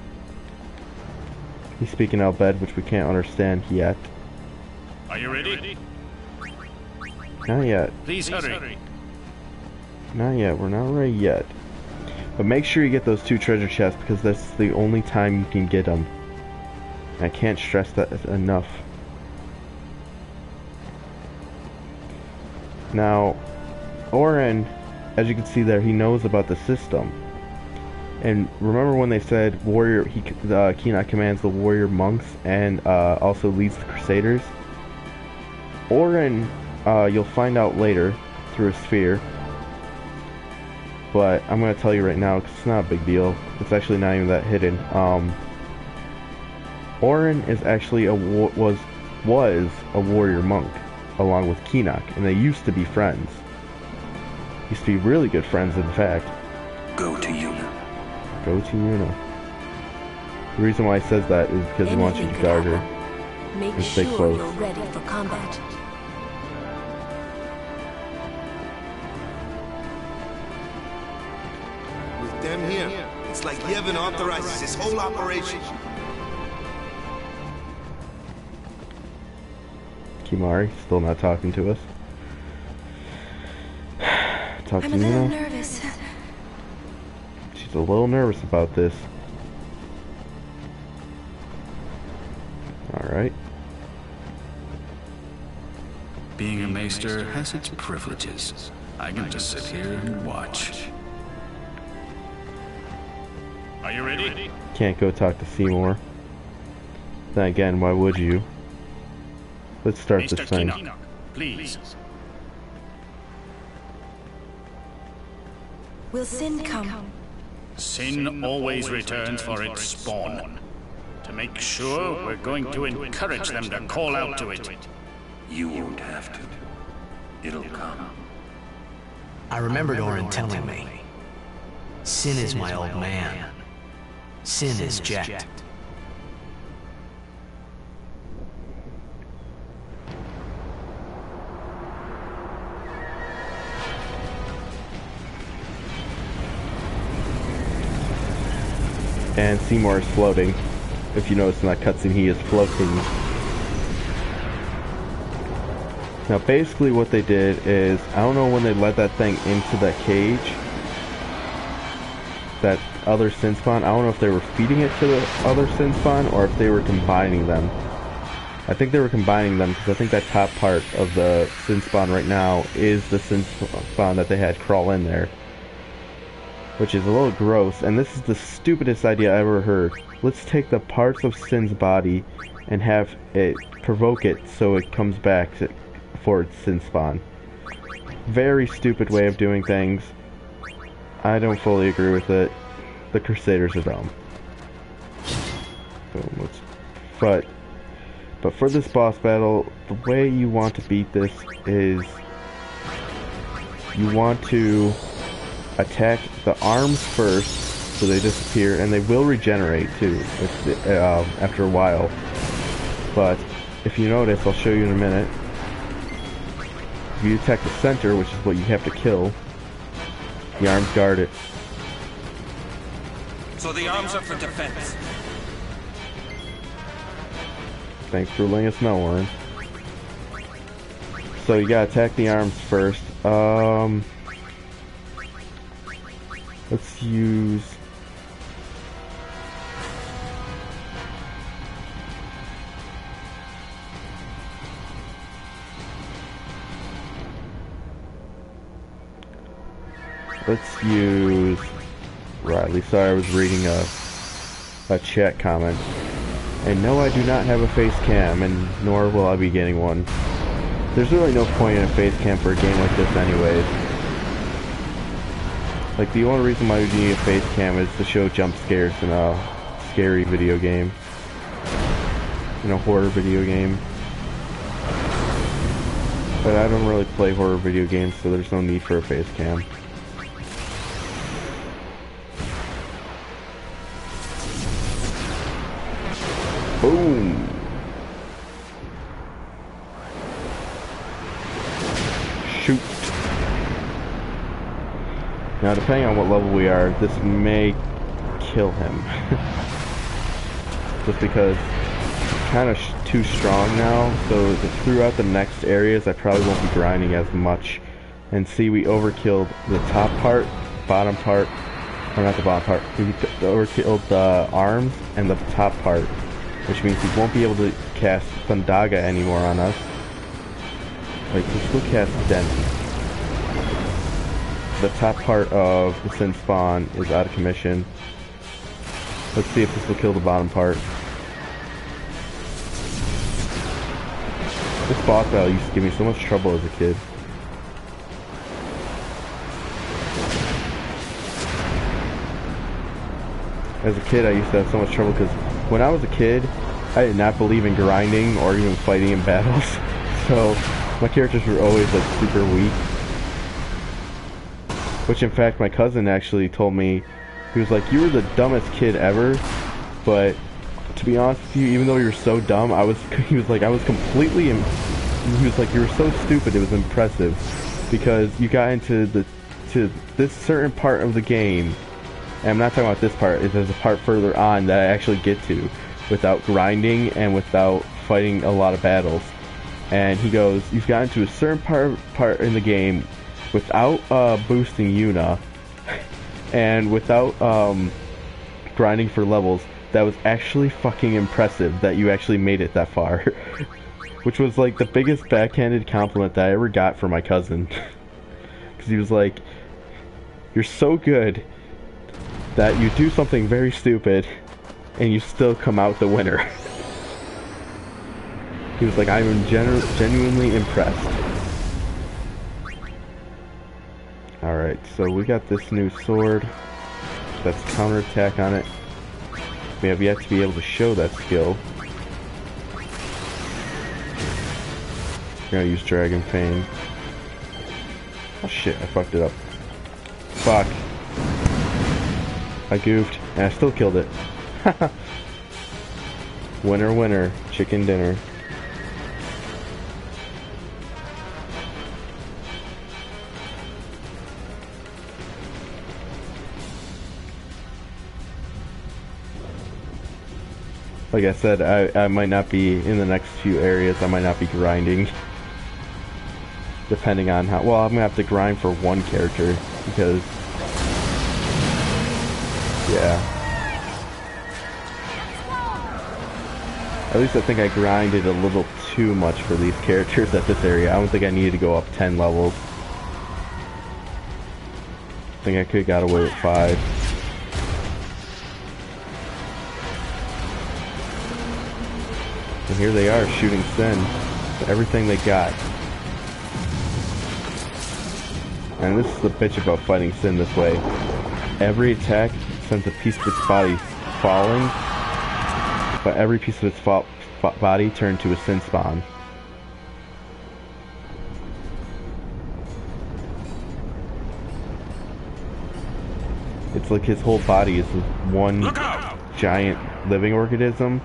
He's speaking Al Bhed, which we can't understand yet. Are you ready? Not yet. Please hurry. Not yet. We're not ready yet. But make sure you get those two treasure chests, because that's the only time you can get them. I can't stress that enough. Now, Orin, as you can see there, he knows about the system. And remember when they said warrior? Kinok commands the warrior monks and also leads the Crusaders. Orin, you'll find out later through a sphere. But I'm gonna tell you right now because it's not a big deal. It's actually not even that hidden. Orin is actually was a warrior monk along with Kinok, and they used to be friends. Used to be really good friends, in fact. Go to Yuna. Go to Yuna. The reason why he says that is because he wants you to guard her Make and stay sure close. you're ready for combat. With them here, it's like Yevon authorizes this whole operation. Kimahri, still not talking to us. Talk to I'm a little Yuna. nervous. She's a little nervous about this. Alright. Being a maester has its privileges. I can just sit here and watch. Are you ready? Can't go talk to Seymour. Then again, why would you? Let's start Mr. this thing. Keenock, please. Will Sin come? Sin always returns for its spawn. To make sure, we're going to encourage them to call out to it. You won't have to. It'll come. I remembered Orin telling me. Sin is my old man. Sin is Jet. And Seymour is floating. If you notice in that cutscene, he is floating. Now basically what they did is, I don't know when they let that thing into that cage, that other Sin Spawn, I don't know if they were feeding it to the other Sin Spawn or if they were combining them. I think they were combining them because I think that top part of the Sin Spawn right now is the Sin Spawn that they had crawl in there. Which is a little gross, and this is the stupidest idea I ever heard. Let's take the parts of Sin's body and have it provoke it so it comes back for its Sin Spawn. Very stupid way of doing things. I don't fully agree with it. The Crusaders are dumb. But for this boss battle, the way you want to beat this is you want to attack the arms first, so they disappear, and they will regenerate too after a while. But if you notice, I'll show you in a minute. If you attack the center, which is what you have to kill, the arms guard it. So the arms are for defense. Thanks for letting us know, Warren. So you gotta attack the arms first. Let's use... Let's use Riley. Sorry, I was reading a chat comment. And no, I do not have a face cam, and nor will I be getting one. There's really no point in a face cam for a game like this anyways. Like, the only reason why you need a face cam is to show jump scares in a scary video game. In a horror video game. But I don't really play horror video games, so there's no need for a face cam. Boom! Shoot! Now, depending on what level we are, this may kill him. Just because it's kind of too strong now, so throughout the next areas I probably won't be grinding as much. And see, we overkilled the top part, bottom part, or not the bottom part, we overkilled the arms and the top part, which means we won't be able to cast Thundaga anymore on us. Like, we still cast Dent. The top part of the Sin Spawn is out of commission. Let's see if this will kill the bottom part. This boss battle used to give me so much trouble as a kid. As a kid, I used to have so much trouble because when I was a kid, I did not believe in grinding or even fighting in battles. So my characters were always like super weak. Which in fact my cousin actually told me, he was like, you were the dumbest kid ever, but to be honest with you, even though you're so dumb, he was like, I was completely, he was like, you were so stupid, it was impressive, because you got into this certain part of the game, and I'm not talking about this part, there's a part further on that I actually get to, without grinding and without fighting a lot of battles. and he goes, "You've gotten to a certain part in the game without boosting Yuna and without grinding for levels. That was actually fucking impressive that you actually made it that far." Which was like the biggest backhanded compliment that I ever got from my cousin. Because he was like, "You're so good that you do something very stupid and you still come out the winner." He was like, "I'm genuinely impressed." Alright, so we got this new sword. That's counterattack on it. We have yet to be able to show that skill. I'm gonna use Dragon Fang. Oh shit, I fucked it up. Fuck. I goofed, and I still killed it. Winner, winner, chicken dinner. Like I said, I might not be in the next few areas. I might not be grinding. Depending on how... Well, I'm going to have to grind for one character. Because... Yeah. At least I think I grinded a little too much for these characters at this area. I don't think I needed to go up 10 levels. I think I could have got away with 5. And here they are, shooting Sin. Everything they got. And this is the bitch about fighting Sin this way. Every attack sends a piece of its body falling, but every piece of its body turned to a Sin spawn. It's like his whole body is one giant living organism,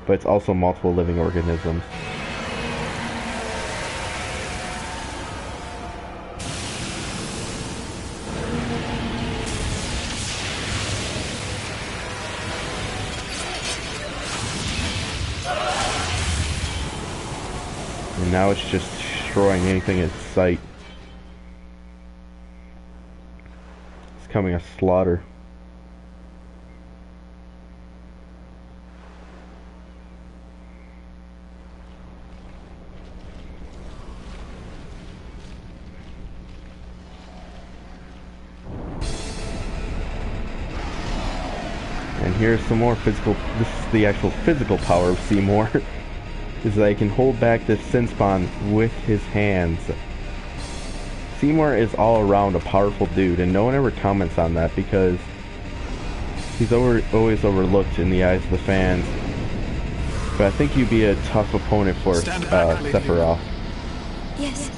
but it's also multiple living organisms. And now it's just destroying anything in sight. It's coming a slaughter. And here's some more physical. This is the actual physical power of Seymour. Is that he can hold back this Sin spawn with his hands. Seymour is all around a powerful dude, and no one ever comments on that because he's always overlooked in the eyes of the fans. But I think he'd be a tough opponent for Sephiroth. Yes.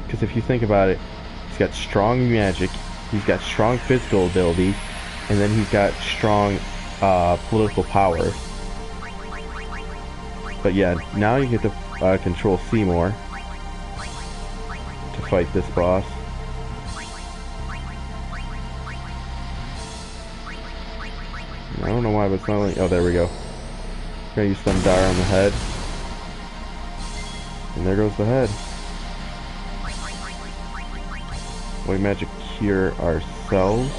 Because if you think about it, he's got strong magic, he's got strong physical ability, and then he's got strong political power. But yeah, now you get to control Seymour to fight this boss. I don't know why, but it's not like... Oh, there we go. Gonna use Thundara on the head. And there goes the head. We magic cure ourselves.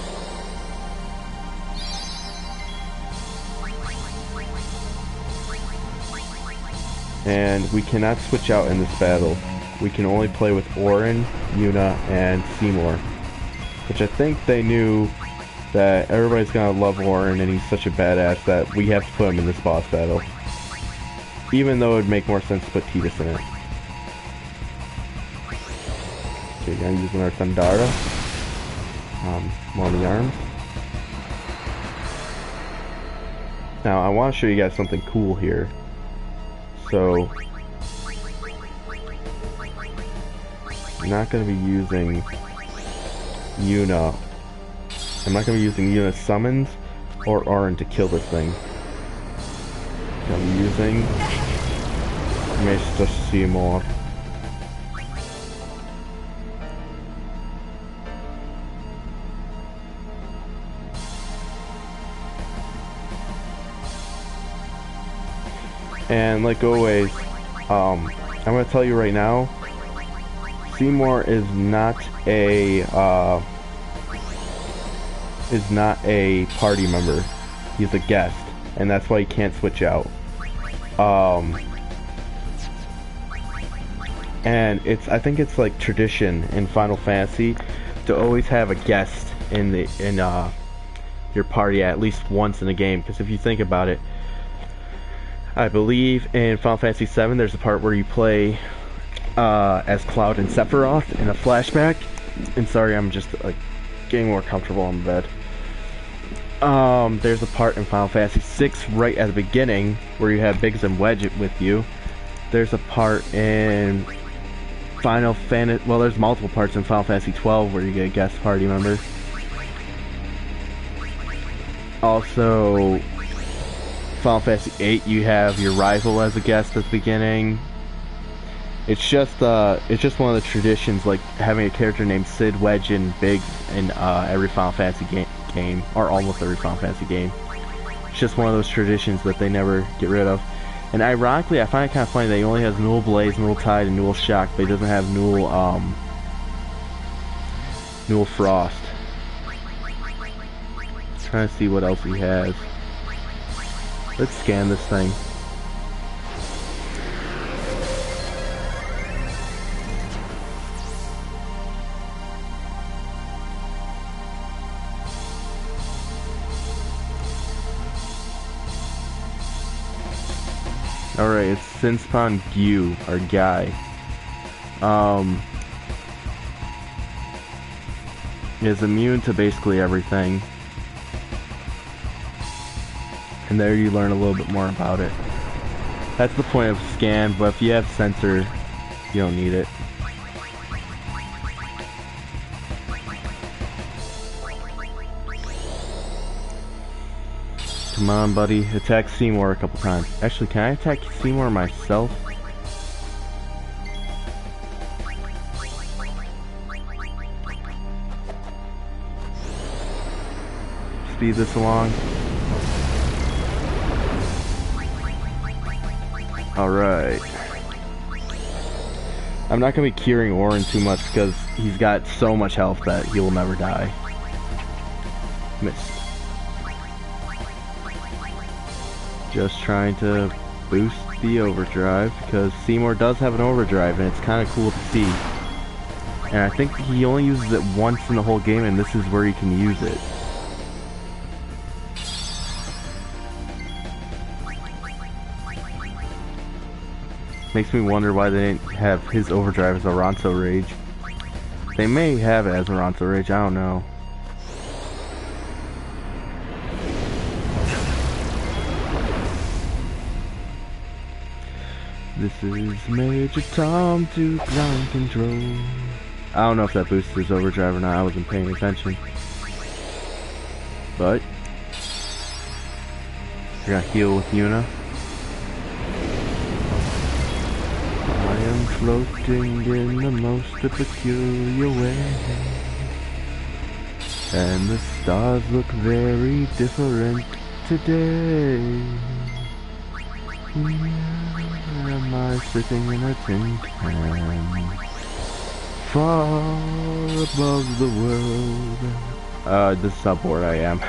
And we cannot switch out in this battle. We can only play with Auron, Yuna, and Seymour. Which I think they knew that everybody's gonna love Auron and he's such a badass that we have to put him in this boss battle. Even though it would make more sense to put Tidus in it. Okay, I'm using our Thundara. More on the arms. Now I want to show you guys something cool here. So, I'm not going to be using Yuna. I'm not going to be using Yuna summons or Auron to kill this thing. I'm using Mr. Seymour. And like always, I'm gonna tell you right now, Seymour is not a party member. He's a guest, and that's why he can't switch out. And I think it's like tradition in Final Fantasy to always have a guest in your party at least once in a game. Because if you think about it, I believe in Final Fantasy VII there's a part where you play as Cloud and Sephiroth in a flashback. And sorry, I'm just like getting more comfortable on the bed. There's a part in Final Fantasy VI right at the beginning where you have Biggs and Wedge with you. There's a part in Final Fantasy, well, there's multiple parts in Final Fantasy 12 where you get a guest party member. Also, Final Fantasy 8, you have your rival as a guest at the beginning. It's just one of the traditions, like having a character named Sid, Wedge, and Biggs in every Final Fantasy game, or almost every Final Fantasy game. It's just one of those traditions that they never get rid of. And ironically, I find it kind of funny that he only has Newell Blaze, Newell Tide, and Newell Shock, but he doesn't have Newell Frost. Trying to see what else he has. Let's scan this thing. Alright, it's Sinspon Gyu, our guy. Is immune to basically everything. And there you learn a little bit more about it. That's the point of scan, but if you have sensor, you don't need it. Come on, buddy. Attack Seymour a couple times. Actually, can I attack Seymour myself? Speed this along. Alright. I'm not going to be curing Auron too much because he's got so much health that he will never die. Missed. Just trying to boost the overdrive because Seymour does have an overdrive and it's kind of cool to see. And I think he only uses it once in the whole game and this is where he can use it. Makes me wonder why they didn't have his overdrive as Auronso Rage. They may have it as Auronso Rage, I don't know. This is Major Tom to ground control. I don't know if that boosted his overdrive or not, I wasn't paying attention. But we're gonna heal with Yuna. I am floating in the most peculiar way, and the stars look very different today. Am I sitting in a tin can, far above the world? This is how bored I am.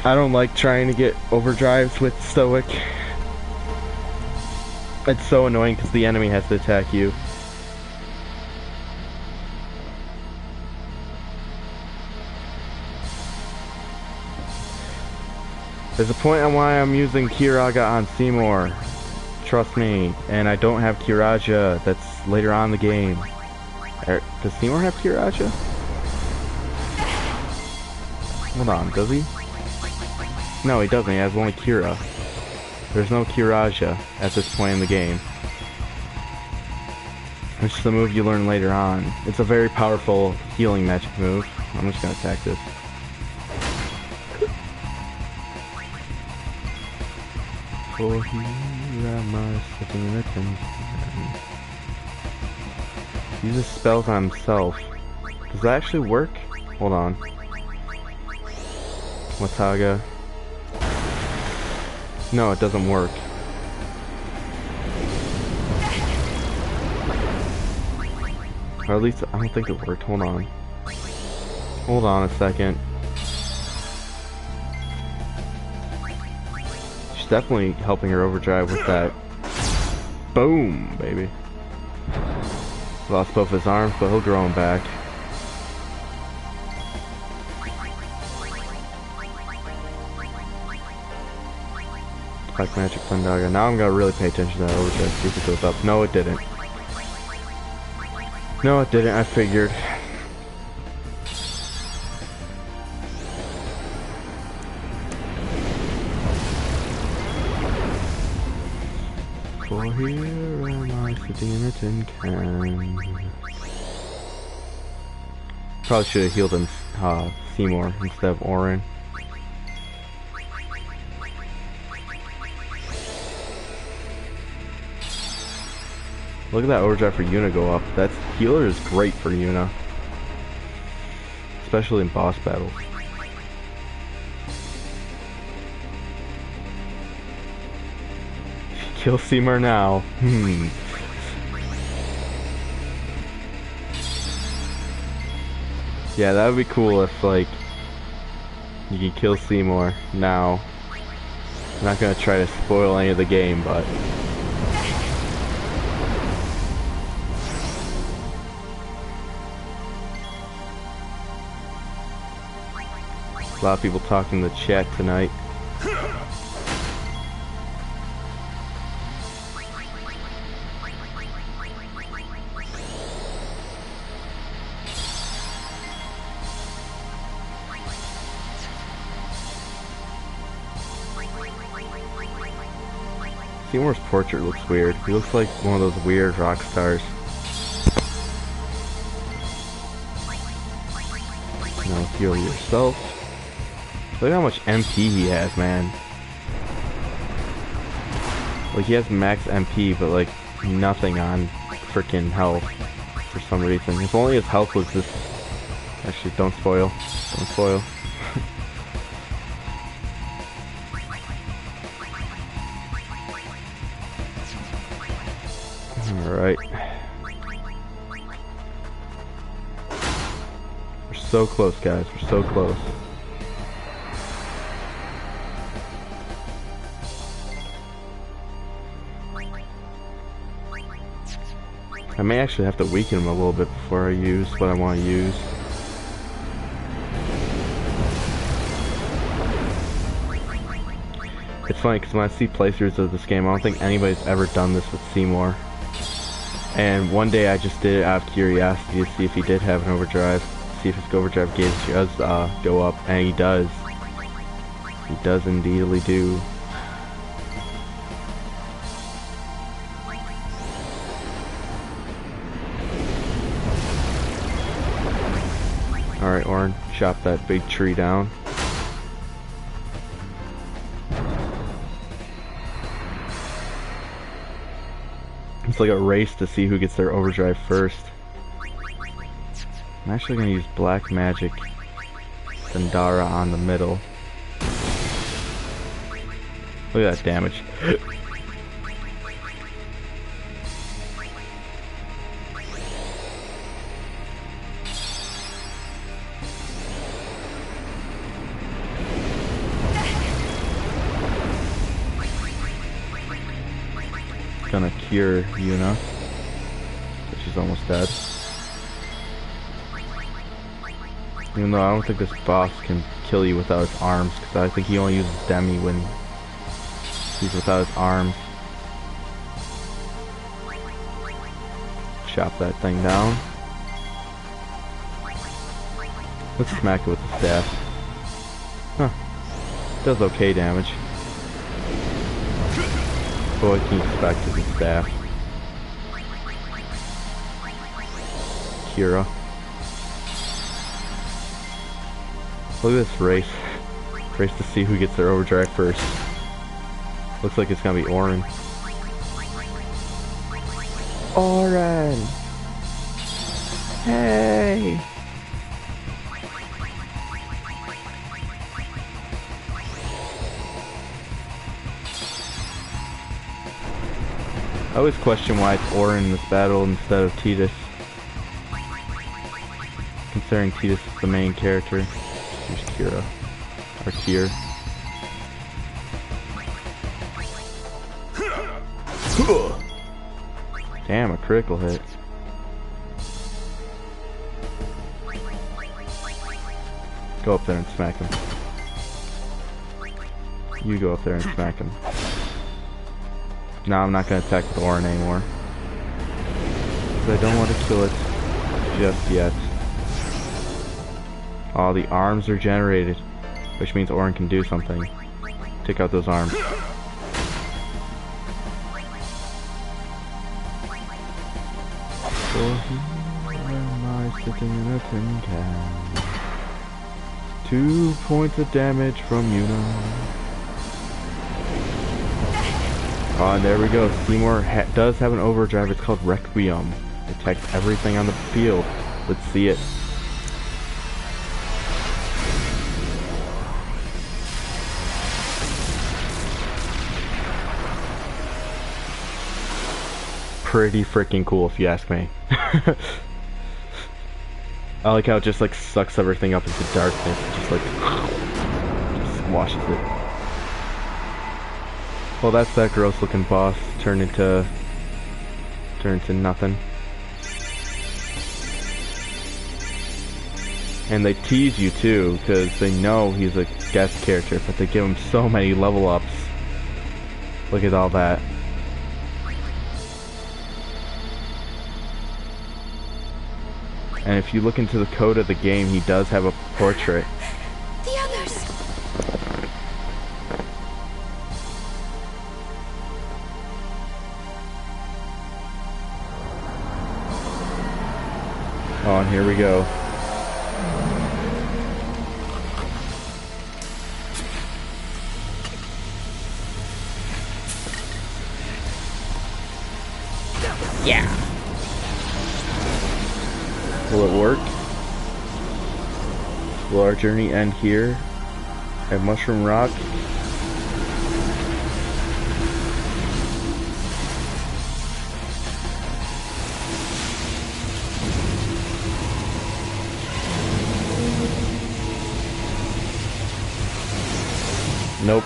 I don't like trying to get overdrives with Stoic. It's so annoying because the enemy has to attack you. There's a point on why I'm using Curaga on Seymour. Trust me. And I don't have Curaja. That's later on in the game. Does Seymour have Curaja? Hold on, does he? No, he doesn't. He has only Cura. There's no Curaja at this point in the game. It's just a move you learn later on. It's a very powerful healing magic move. I'm just gonna attack this. For here am I sitting in a tin can. Uses spells on himself. Does that actually work? Hold on. Wataga. No, it doesn't work. Or at least, I don't think it worked. Hold on. Hold on a second. She's definitely helping her overdrive with that. Boom, baby. Lost both his arms, but he'll grow them back. Black Magic Thundaga. Now I'm gonna really pay attention to that overdrive, see if it goes up. No, it didn't. No, it didn't. I figured. For here am I sitting in a tin can. Probably should have healed him, Seymour instead of Auron. Look at that overdrive for Yuna go up. That healer is great for Yuna. Especially in boss battles. Kill Seymour now. Yeah, that would be cool if, like, you can kill Seymour now. I'm not gonna try to spoil any of the game, but... A lot of people talking in the chat tonight. Seymour's portrait looks weird. He looks like one of those weird rock stars. Now heal yourself. Look how much MP he has, man. Like, he has max MP, but like nothing on freaking health for some reason. If only his health was this. Actually, don't spoil. Don't spoil. Alright. We're so close, guys. We're so close. I may actually have to weaken him a little bit before I use what I want to use. It's funny because when I see playthroughs of this game, I don't think anybody's ever done this with Seymour. And one day I just did it out of curiosity to see if he did have an overdrive. See if his overdrive gauge does go up, and he does. He does indeedly do. Alright, Auron, chop that big tree down. It's like a race to see who gets their overdrive first. I'm actually going to use Black Magic Thundara on the middle. Look at that damage. Gonna cure Yuna, but she's almost dead. Even though I don't think this boss can kill you without his arms, because I think he only uses Demi when he's without his arms. Chop that thing down. Let's smack it with the staff. Huh. Does okay damage. Boy, can you expect with the staff. Kira. Look at this race. Race to see who gets their overdrive first. Looks like it's gonna be Auron. Auron! Hey! I always question why it's Auron in this battle instead of Tidus. considering Tidus is the main character. Here's Kira. Or Kier. Damn, a critical hit. Go up there and smack him. You go up there and smack him. No, I'm not gonna attack with Auron anymore. Because I don't want to kill it just yet. Oh, the arms are generated. Which means Auron can do something. Take out those arms. So here am I sitting in a tin can. 2 points of damage from Yuna. Oh, and there we go. Seymour does have an overdrive. It's called Requiem. It attacks everything on the field. Let's see it. Pretty freaking cool, if you ask me. I like how it just like sucks everything up into darkness. It just like just washes it. Well, that's that gross looking boss turned into nothing. And they tease you too, because they know he's a guest character, but they give him so many level ups. Look at all that. And if you look into the code of the game, he does have a portrait. The others! Oh, and here we go. Yeah. Will it work? Will our journey end here at Mushroom Rock? Nope.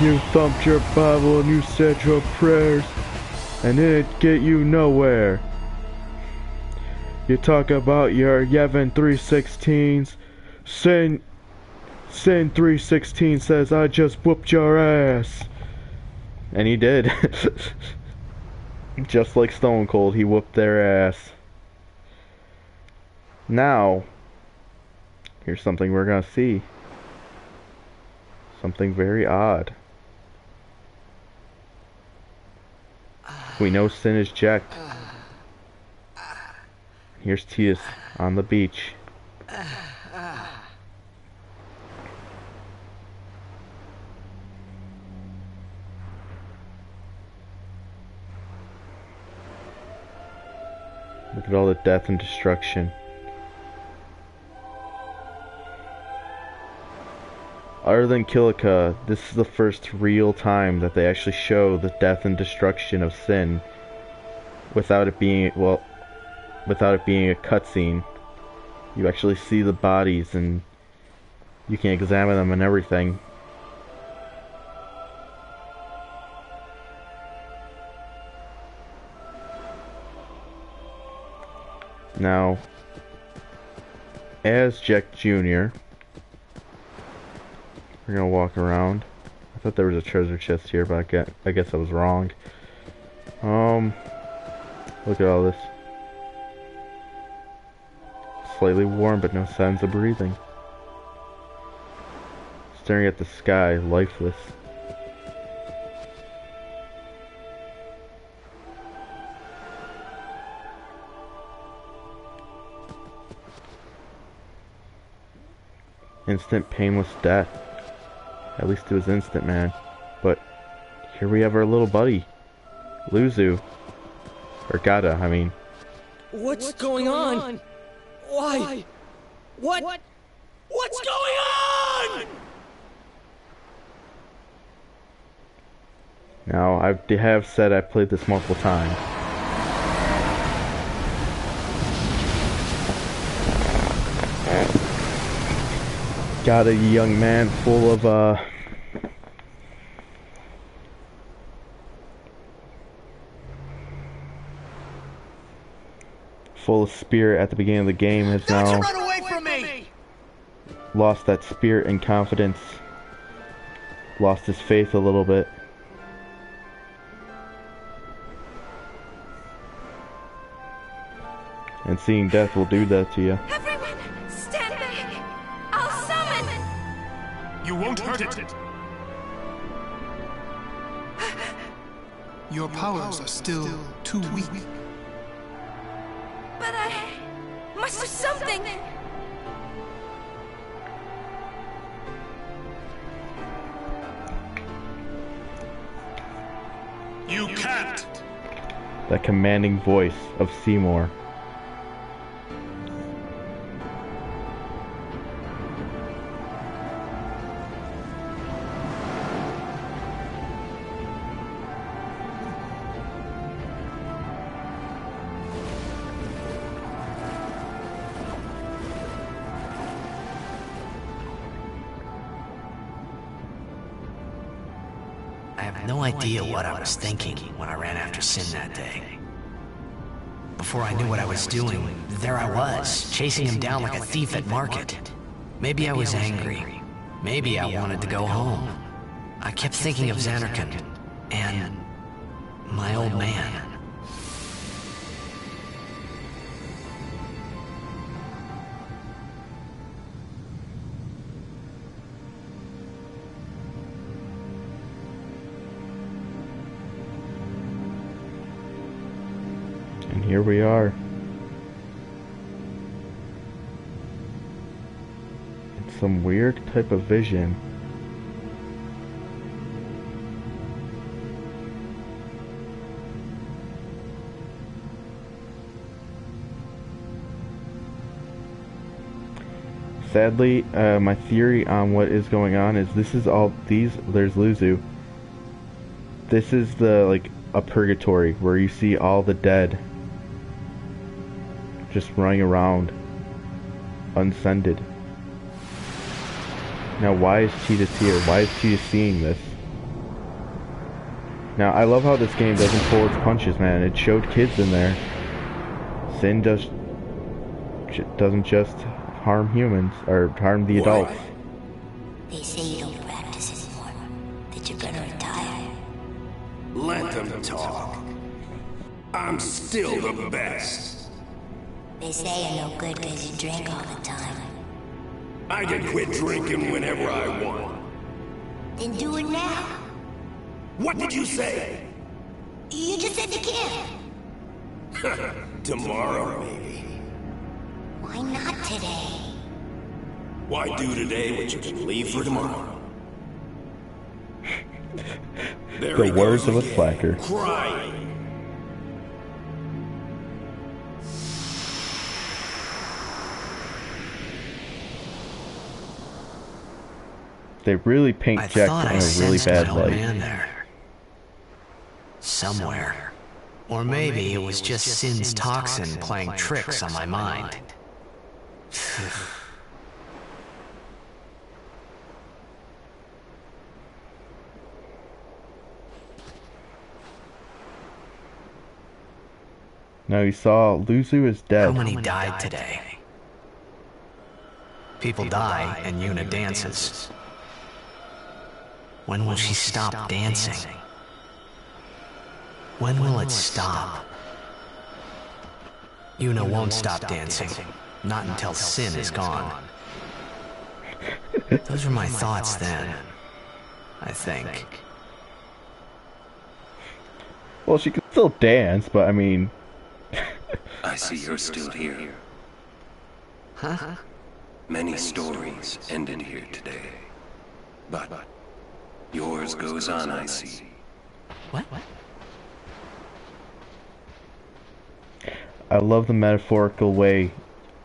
You thumped your Bible and you said your prayers, and it get you nowhere. You talk about your Yevon 316s. Sin 316 says I just whooped your ass. And he did. Just like Stone Cold, he whooped their ass. Now, here's something we're gonna see. Something very odd. We know Sin is jacked. Here's Tidus on the beach. Look at all the death and destruction. Other than Kilika, this is the first real time that they actually show the death and destruction of Sin without it being, well, without it being a cutscene. You actually see the bodies and you can examine them and everything. Now, as Jack Jr., we're gonna walk around. I thought there was a treasure chest here, but I guess I was wrong. Look at all this. Slightly warm, but no signs of breathing. Staring at the sky, lifeless. Instant painless death. At least it was instant, man. But here we have our little buddy, Luzu. Or Gata, I mean. What's going on? Why? What? What's going on? Now, I have said I played this multiple times. Got a young man full of, full of spirit at the beginning of the game has now lost that spirit and confidence, lost his faith a little bit. And seeing death will do that to you. Everyone, stand back! I'll summon! You won't hurt it. Your powers are still too weak. But I must do something! You can't! That commanding voice of Seymour. No idea what I was thinking when I ran after Sin that day. Before I knew what I was doing, there I was, chasing him down like a thief at market. Maybe I was angry. Maybe I wanted to go home. I kept thinking of Zanarkand and my old man. And here we are. It's some weird type of vision. Sadly, my theory on what is going on is this is all these. There's Luzu. This is the like a purgatory where you see all the dead just running around unsended. Now, why is Tidus here? Why is Tidus seeing this? Now, I love how this game doesn't pull its punches, man. It showed kids in there. Sin doesn't just harm humans, or harm the adults. They say you don't practice anymore, that you're gonna retire. Let them talk. I'm still the best. They say you're no good because you drink all the time. I can quit drinking whenever I want. Then do it now. What did you say? You just said you can't. Tomorrow, maybe. Why not today? Why do today what you can leave for tomorrow? The words of a slacker. Crying. They really paint Jack in a really bad light. There. Somewhere. Or maybe it was just Sin's toxin playing tricks on my mind. Now you saw Luzu is dead. How many died today? People die and Yuna dances. When will she stop dancing? When will it stop? Yuna won't stop dancing. Not until Sin is gone. Those were my thoughts then, I think. Well, she can still dance, but I mean... I see you're still here. Huh? Many stories ended here today. But yours goes on, I see. What? I love the metaphorical way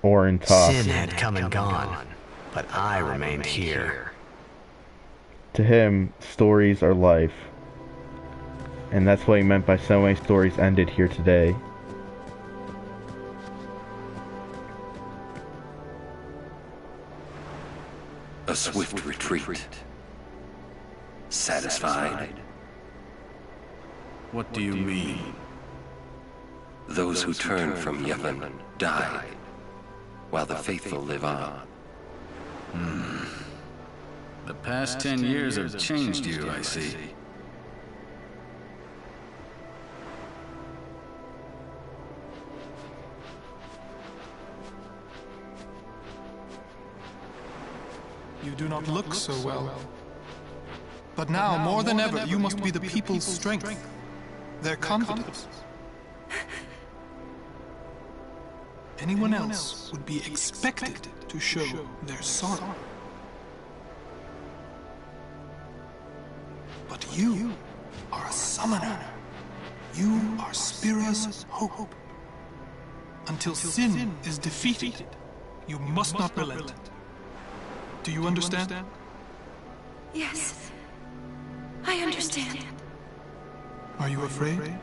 Auron talks. Sin had come and gone, but I remained here. To him, stories are life. And that's what he meant by so many stories ended here today. A swift retreat. Satisfied? What do you mean? Those who turn from Yevon died, while the faithful live on. The past 10 years have changed you, I see. You do not look so well. But now, more than ever, you must be the people's strength, their confidence. Anyone else would be expected to show their sorrow. But you are a summoner. You are Spira's hope. Until sin is defeated, you must not relent. Do you understand? Yes, I understand. Are you afraid?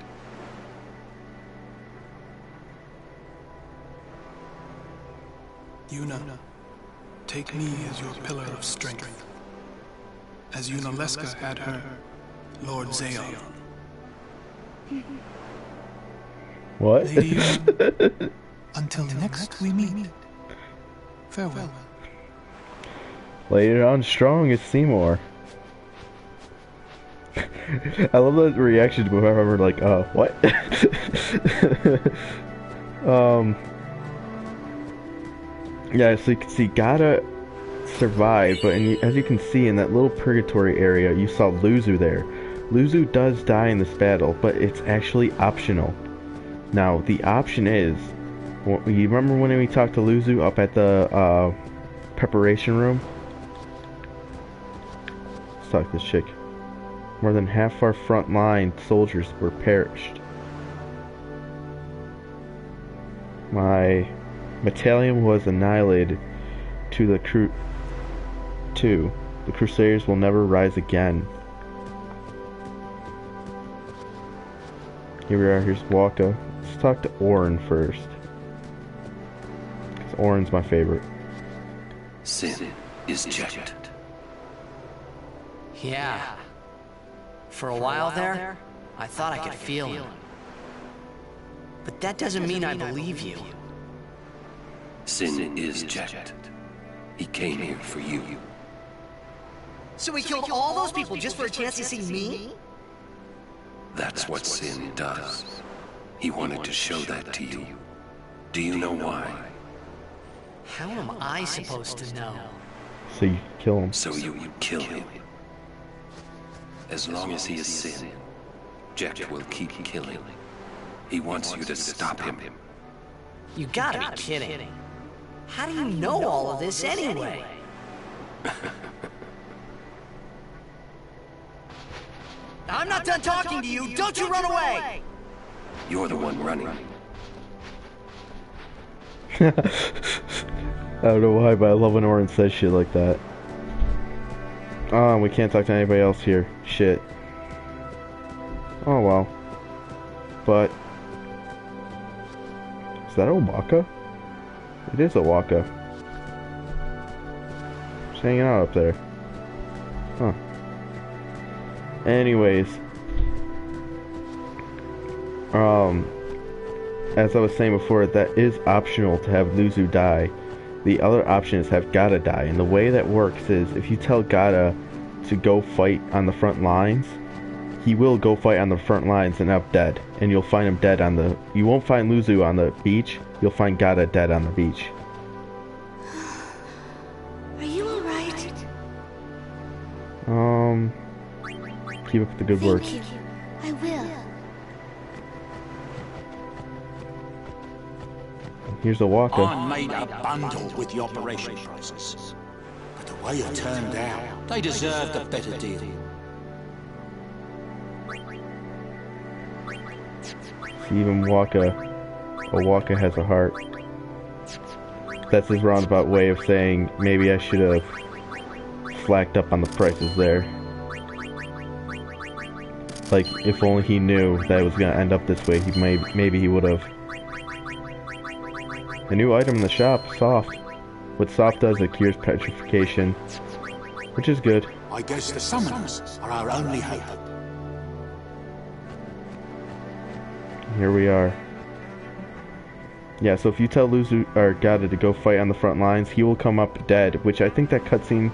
Yuna, take me as your pillar of strength. As Yunalesca had her, Lord Zayon. What? Lady Yuna, until next we meet. Farewell. Later on strong is Seymour. I love the reaction to whoever like, what? Yeah, so you can see Gatta survived, but as you can see in that little purgatory area, you saw Luzu there. Luzu does die in this battle, but it's actually optional. Now, the option is, you remember when we talked to Luzu up at the preparation room? Let's talk to this chick. More than half our front line soldiers were perished. My battalion was annihilated to the the Crusaders will never rise again. Here we are, here's Wakka. Let's talk to Auron first. Because Auron's my favorite. Sin is checked. Yeah. For a while there, I thought I could feel him. But that doesn't mean I believe you. Sin is checked. He came here for you. So he killed all those people just for a chance to see me? That's what Sin does. He wanted to show that to you. Do you know why? How am I supposed to know? So you kill him. So you would kill him. As long as he is Sin, Jecht will keep killing. He wants you to stop him. You gotta be kidding. How do you know all of this anyway? I'm not done talking to you! Don't you run away! You're the one running. I don't know why, but I love when Auron says shit like that. We can't talk to anybody else here. Shit. Oh well. But is that a Wakka? It is a Wakka. Just hanging out up there. Huh. Anyways. As I was saying before, that is optional to have Luzu die. The other option is have Gatta die. And the way that works is if you tell Gatta to go fight on the front lines, he will go fight on the front lines and end up dead. And you'll find him dead on the... You won't find Luzu on the beach. You'll find Gatta dead on the beach. Are you alright? Keep up the good work. Thank you. I will. Here's a Wakka. I made a bundle with the operation prices. But the way it turned out, they deserved a better deal. Even a Wakka has a heart. That's his roundabout way of saying maybe I should have slacked up on the prices there. Like, if only he knew that it was gonna end up this way, maybe he would have. A new item in the shop, Soft. What Soft does, it cures petrification, which is good. I guess the summoners are our only hope. Here we are. Yeah, so if you tell Luzu or Gata to go fight on the front lines, he will come up dead, which I think that cutscene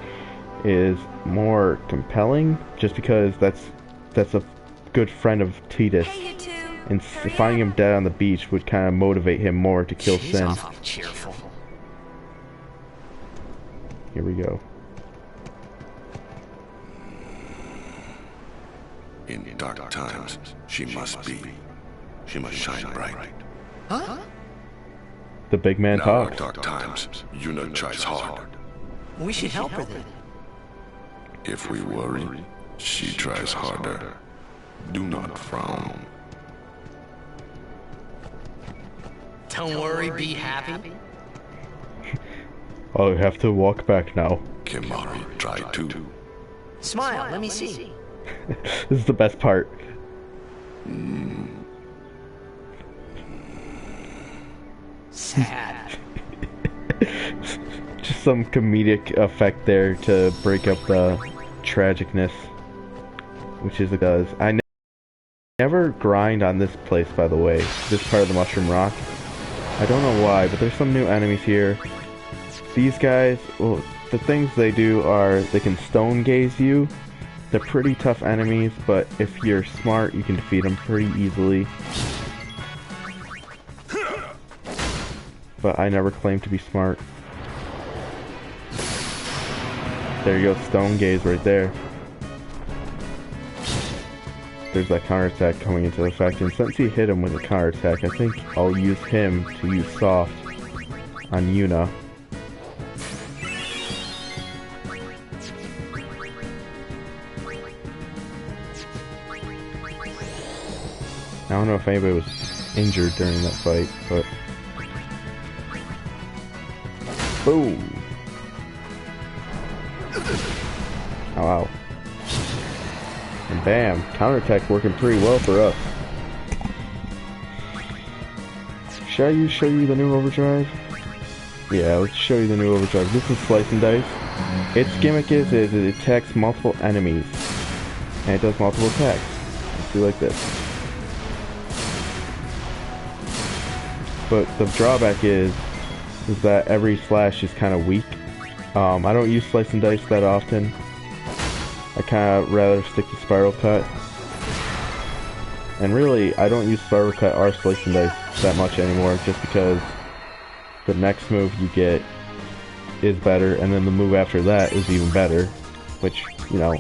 is more compelling, just because that's a good friend of Tidus, and finding him dead on the beach would kind of motivate him more to kill She's Sin. awfully cheerful. Here we go. In dark times, she must shine bright. Huh? The big man Now in talks. dark times, Yuna tries hard. We should help her then. If we worry, she tries harder. Do not frown. Don't worry, be happy. I'll have to walk back now. Kimari tried to. Smile, let me see. This is the best part. Sad. Just some comedic effect there to break up the tragicness, which is it does. I never grind on this place, by the way, this part of the Mushroom Rock. I don't know why, but there's some new enemies here. These guys, well, the things they do are they can stone gaze you. They're pretty tough enemies, but if you're smart, you can defeat them pretty easily. But I never claimed to be smart. There you go, stone gaze right there. There's that counterattack coming into effect, and since he hit him with a counterattack, I think I'll use him to use Soft on Yuna. I don't know if anybody was injured during that fight, but... Boom! Oh, wow. And bam! Counterattack's working pretty well for us. Should I show you the new overdrive? Yeah, let's show you the new overdrive. This is Slice and Dice. Its gimmick is it attacks multiple enemies. And it does multiple attacks. Let's do like this. But the drawback is that every slash is kind of weak. I don't use Slice and Dice that often. I kind of rather stick to Spiral Cut. And really, I don't use Spiral Cut or Slice and Dice that much anymore, just because the next move you get is better, and then the move after that is even better, which, you know,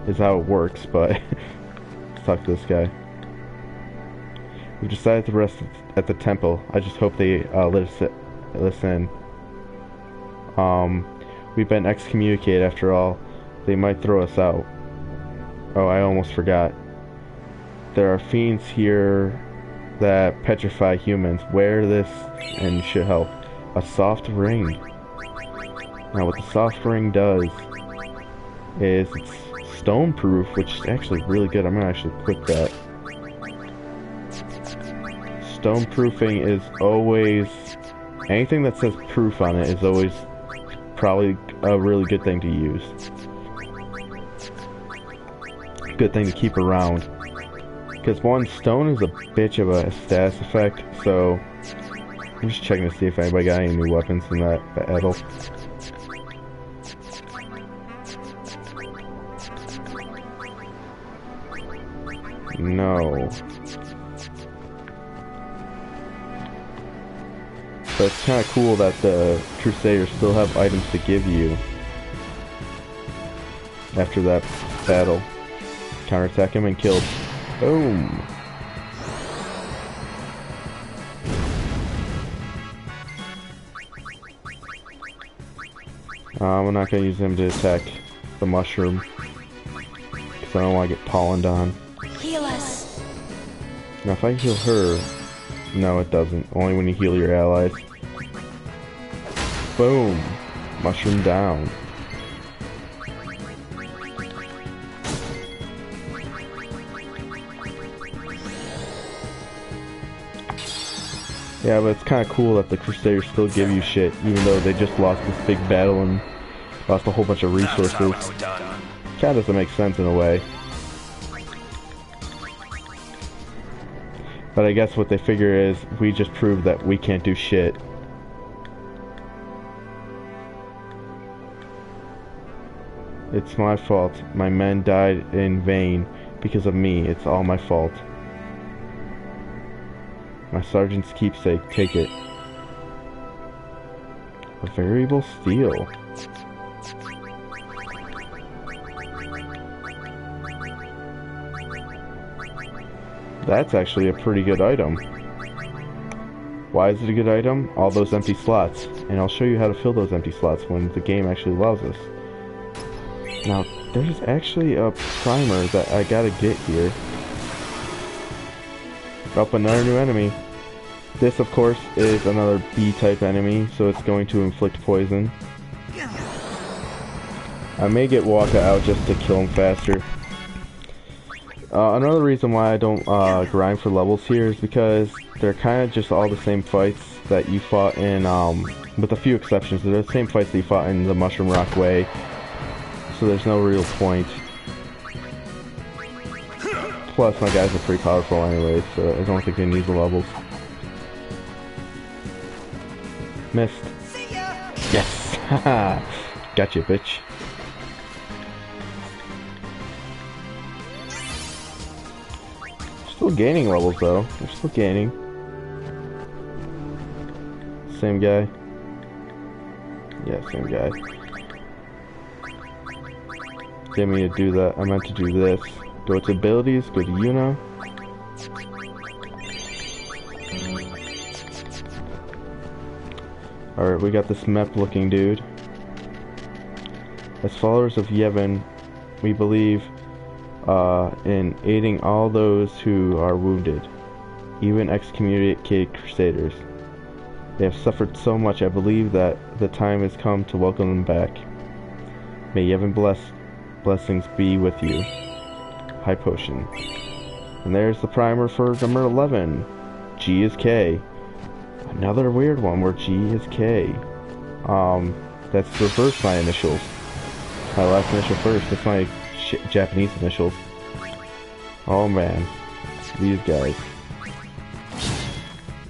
is how it works, but let's talk to this guy. We've decided to rest at the temple. I just hope they let us in. We've been excommunicated after all. They might throw us out. Oh, I almost forgot. There are fiends here that petrify humans. Wear this and it should help. A soft ring. Now what the soft ring does is it's stone proof, which is actually really good. I'm gonna actually click that. Stone proofing is always, anything that says proof on it is always probably a really good thing to use. Good thing to keep around. Because one, stone is a bitch of a status effect, so I'm just checking to see if anybody got any new weapons in that battle. No. So it's kind of cool that the Crusaders still have items to give you after that battle. Counterattack him and kill. Boom! I'm not going to use him to attack the mushroom, because I don't want to get pollened on. Heal us. Now if I heal her, no it doesn't, only when you heal your allies. Boom! Mushroom down. Yeah, but it's kind of cool that the Crusaders still give you shit, even though they just lost this big battle and lost a whole bunch of resources. Kind of doesn't make sense in a way. But I guess what they figure is, we just proved that we can't do shit. It's my fault. My men died in vain because of me. It's all my fault. My sergeant's keepsake. Take it. A variable steel. That's actually a pretty good item. Why is it a good item? All those empty slots. And I'll show you how to fill those empty slots when the game actually allows us. Now, there's actually a primer that I gotta get here. Up, another new enemy. This, of course, is another B-type enemy, so it's going to inflict poison. I may get Wakka out just to kill him faster. Another reason why I don't grind for levels here is because they're kind of just all the same fights that you fought in, with a few exceptions. They're the same fights that you fought in the Mushroom Rock Way, so there's no real point. Plus, my guys are pretty powerful anyways, so I don't think they need the levels. Missed. Yes! Haha! Gotcha, bitch. Still gaining levels though. They're still gaining. Same guy. Yeah, same guy. Didn't mean to do that. I meant to do this. Go to abilities, go to Yuna. Alright, we got this mep looking dude. As followers of Yevon, we believe in aiding all those who are wounded, even excommunicated Crusaders. They have suffered so much, I believe that the time has come to welcome them back. May Yevon blessings be with you. High potion. And there's the primer for number 11. G is K. Another weird one where G is K. That's reverse my initials. My last initial first. That's my Japanese initials. Oh man. These guys.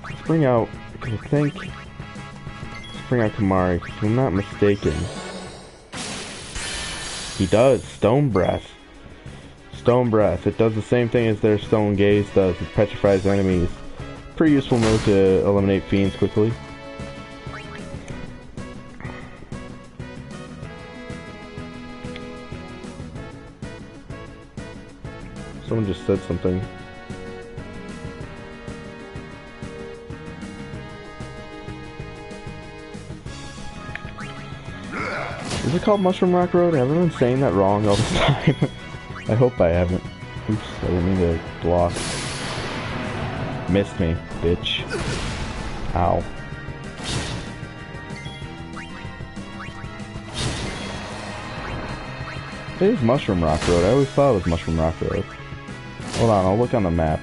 Let's bring out, I think, let's bring out Kimahri, if I'm not mistaken. He does. Stone Breath. Stone Breath. It does the same thing as their Stone Gaze does. It petrifies enemies. Pretty useful move to eliminate fiends quickly. Someone just said something. Is it called Mushroom Rock Road? Have I been saying that wrong all this time? I hope I haven't. Oops, I didn't mean to block. Missed me, bitch. Ow. It is Mushroom Rock Road. I always thought it was Mushroom Rock Road. Hold on, I'll look on the map.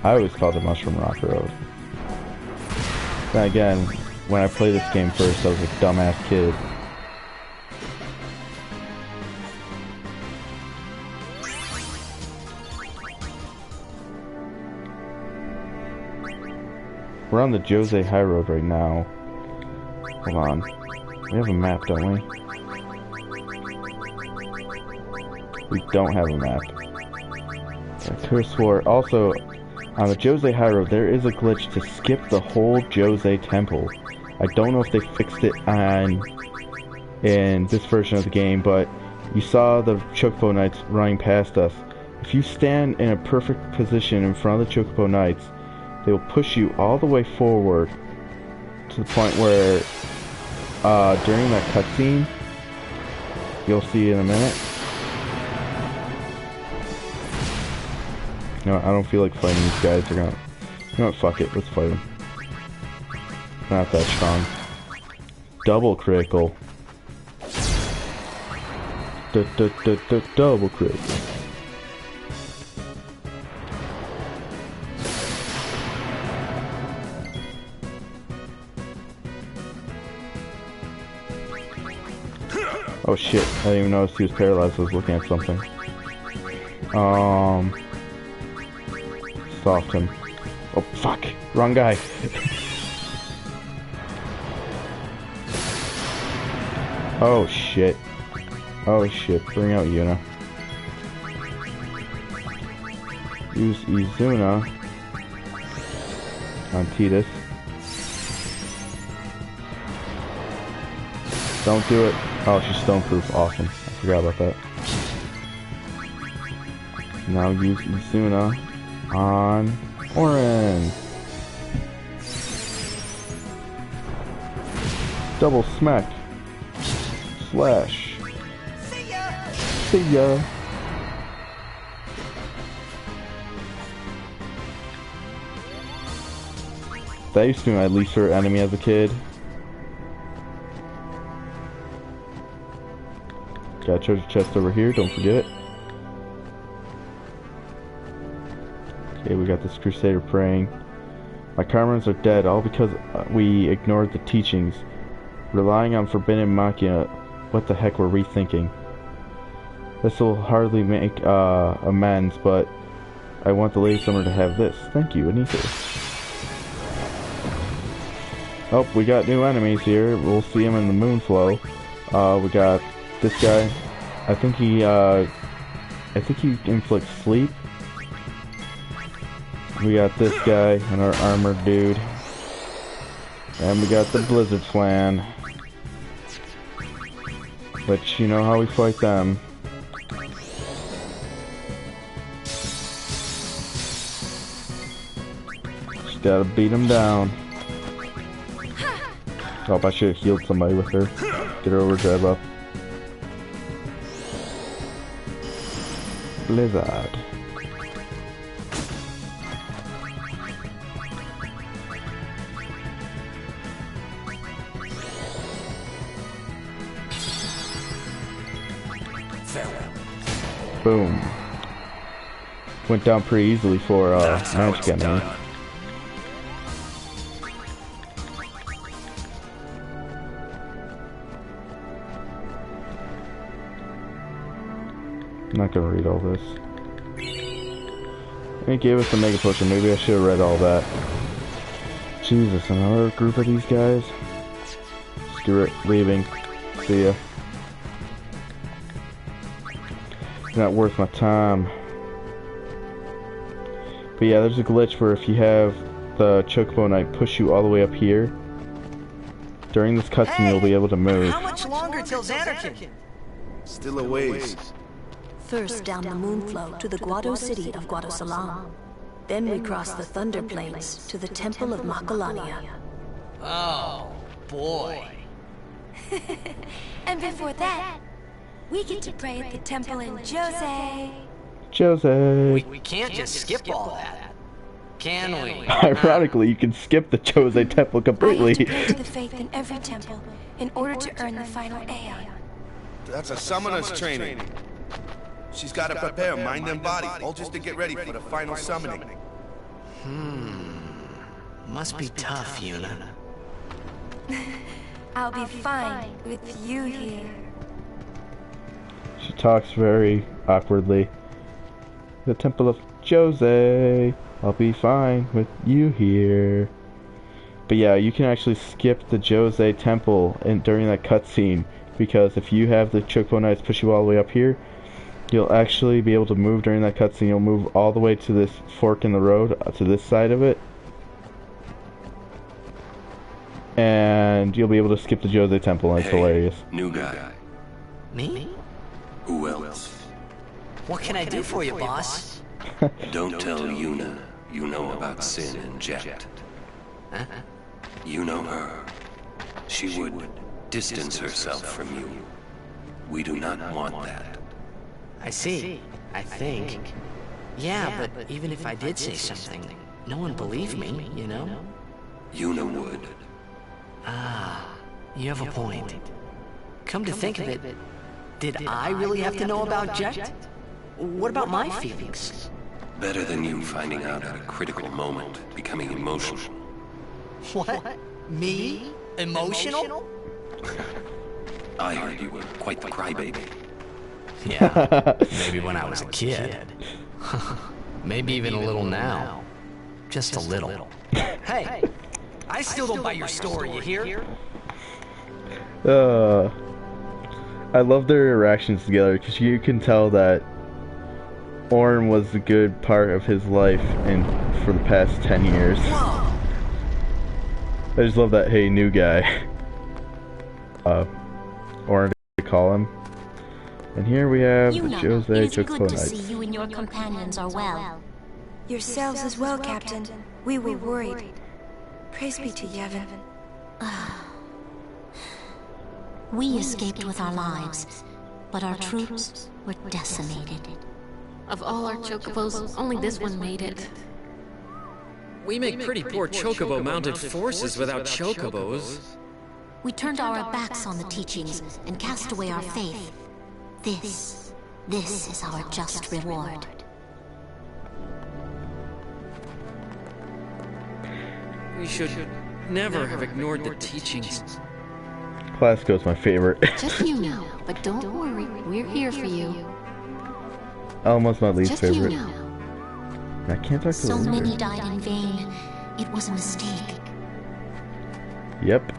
I always called it Mushroom Rock Road. Then again, when I played this game first, I was a dumbass kid. We're on the Jose High Road right now. Hold on. We have a map, don't we? We don't have a map. I could have swore. Also, on the Jose High Road, there is a glitch to skip the whole Jose Temple. I don't know if they fixed it in this version of the game, but you saw the Chocobo Knights running past us. If you stand in a perfect position in front of the Chocobo Knights, they will push you all the way forward to the point where during that cutscene, you'll see in a minute. No, I don't feel like fighting these guys. They're gonna, you know what, fuck it, let's fight them. Not that strong. Double critical. Double crit. Oh shit, I didn't even notice he was paralyzed. I was looking at something. Soft him. Oh fuck, wrong guy. Oh shit. Oh shit, bring out Yuna. Use Izuna on Tidus. Don't do it. Oh, she's stoneproof. Awesome. I forgot about that. Now use Izuna on Orin. Double smack. Slash. See ya. That used to be my least favorite enemy as a kid. Got a treasure chest over here, don't forget it. Okay, we got this Crusader praying. My Carmens are dead, all because we ignored the teachings. Relying on Forbidden Machina, what the heck were we thinking? This will hardly make amends, but I want the Lady Summoner to have this. Thank you, Anita. Oh, we got new enemies here. We'll see them in the Moonflow. We got this guy. I think he inflicts sleep. We got this guy and our armored dude. And we got the Blizzard Clan. Which, you know how we fight them. Just gotta beat them down. Oh, I should have healed somebody with her. Get her overdrive up. Blizzard. Boom. Went down pretty easily for Magic Enemy. I'm not gonna read all this. They gave us a Mega Potion. Maybe I should have read all that. Jesus, another group of these guys. Screw it, leaving. See ya. It's not worth my time. But yeah, there's a glitch where if you have the Chocobo Knight push you all the way up here, during this cutscene you'll be able to move. How much longer till Xanarkin? Still a ways. First down the Moonflow to the Guado city of Guadosalam. Then we cross the Thunder Plains to the Temple of Macalania. Oh, boy. And before that, we get to pray at the temple in Jose. Jose. We can't just skip all that, can we? Ironically, you can skip the Jose temple completely. I have to pray to the faith in every temple in order to earn the final Aeon. That's a summoner's training. She's got to prepare mind and body, all just to get ready for the final summoning. Must be tough, Yuna. I'll be fine with you here. She talks very awkwardly. The Temple of Jose. I'll be fine with you here. But yeah, you can actually skip the Jose temple during that cutscene, because if you have the Chocobo Knights push you all the way up here, you'll actually be able to move during that cutscene. You'll move all the way to this fork in the road, to this side of it. And you'll be able to skip the Jose temple, and it's hilarious. New guy. Me? Who else? What can I do for you, boss? Don't tell Yuna you know about Sin and Jet. Huh? You know her. She would distance herself from you. We do not want that. I see. I think. Yeah, but even if I did say something, no one believed me, you know? Yuna would. Ah, you have a point. Come to think of it, Did I really have to know about Jet? What about my feelings? Better than you finding out at a critical moment, becoming emotional. What? Me? Emotional? I heard you were quite the crybaby. Yeah, maybe when I was a kid. Maybe even a little now. Just a little. Hey, I still don't buy your story, you hear? I love their interactions together because you can tell that Orin was a good part of his life and for the past 10 years. I just love that hey new guy. Orin to call him. And here we have Jose it is Chocobo good to Knights. see you and your companions are well. Yourselves as well, Captain. We were worried. Praise be to Yevon. We escaped with our lives, but our troops were decimated. Of all our chocobos, only this one made it. We make pretty poor chocobo-mounted forces without chocobos. We turned our backs on the teachings and cast away our faith. This is our just reward. We should never have ignored the teachings. Classico's my favorite. Just you know, but don't worry, we're here for you. Elmo's my least Just favorite. you know. I can't talk to So the many leader. died in vain. It was a mistake. Yep.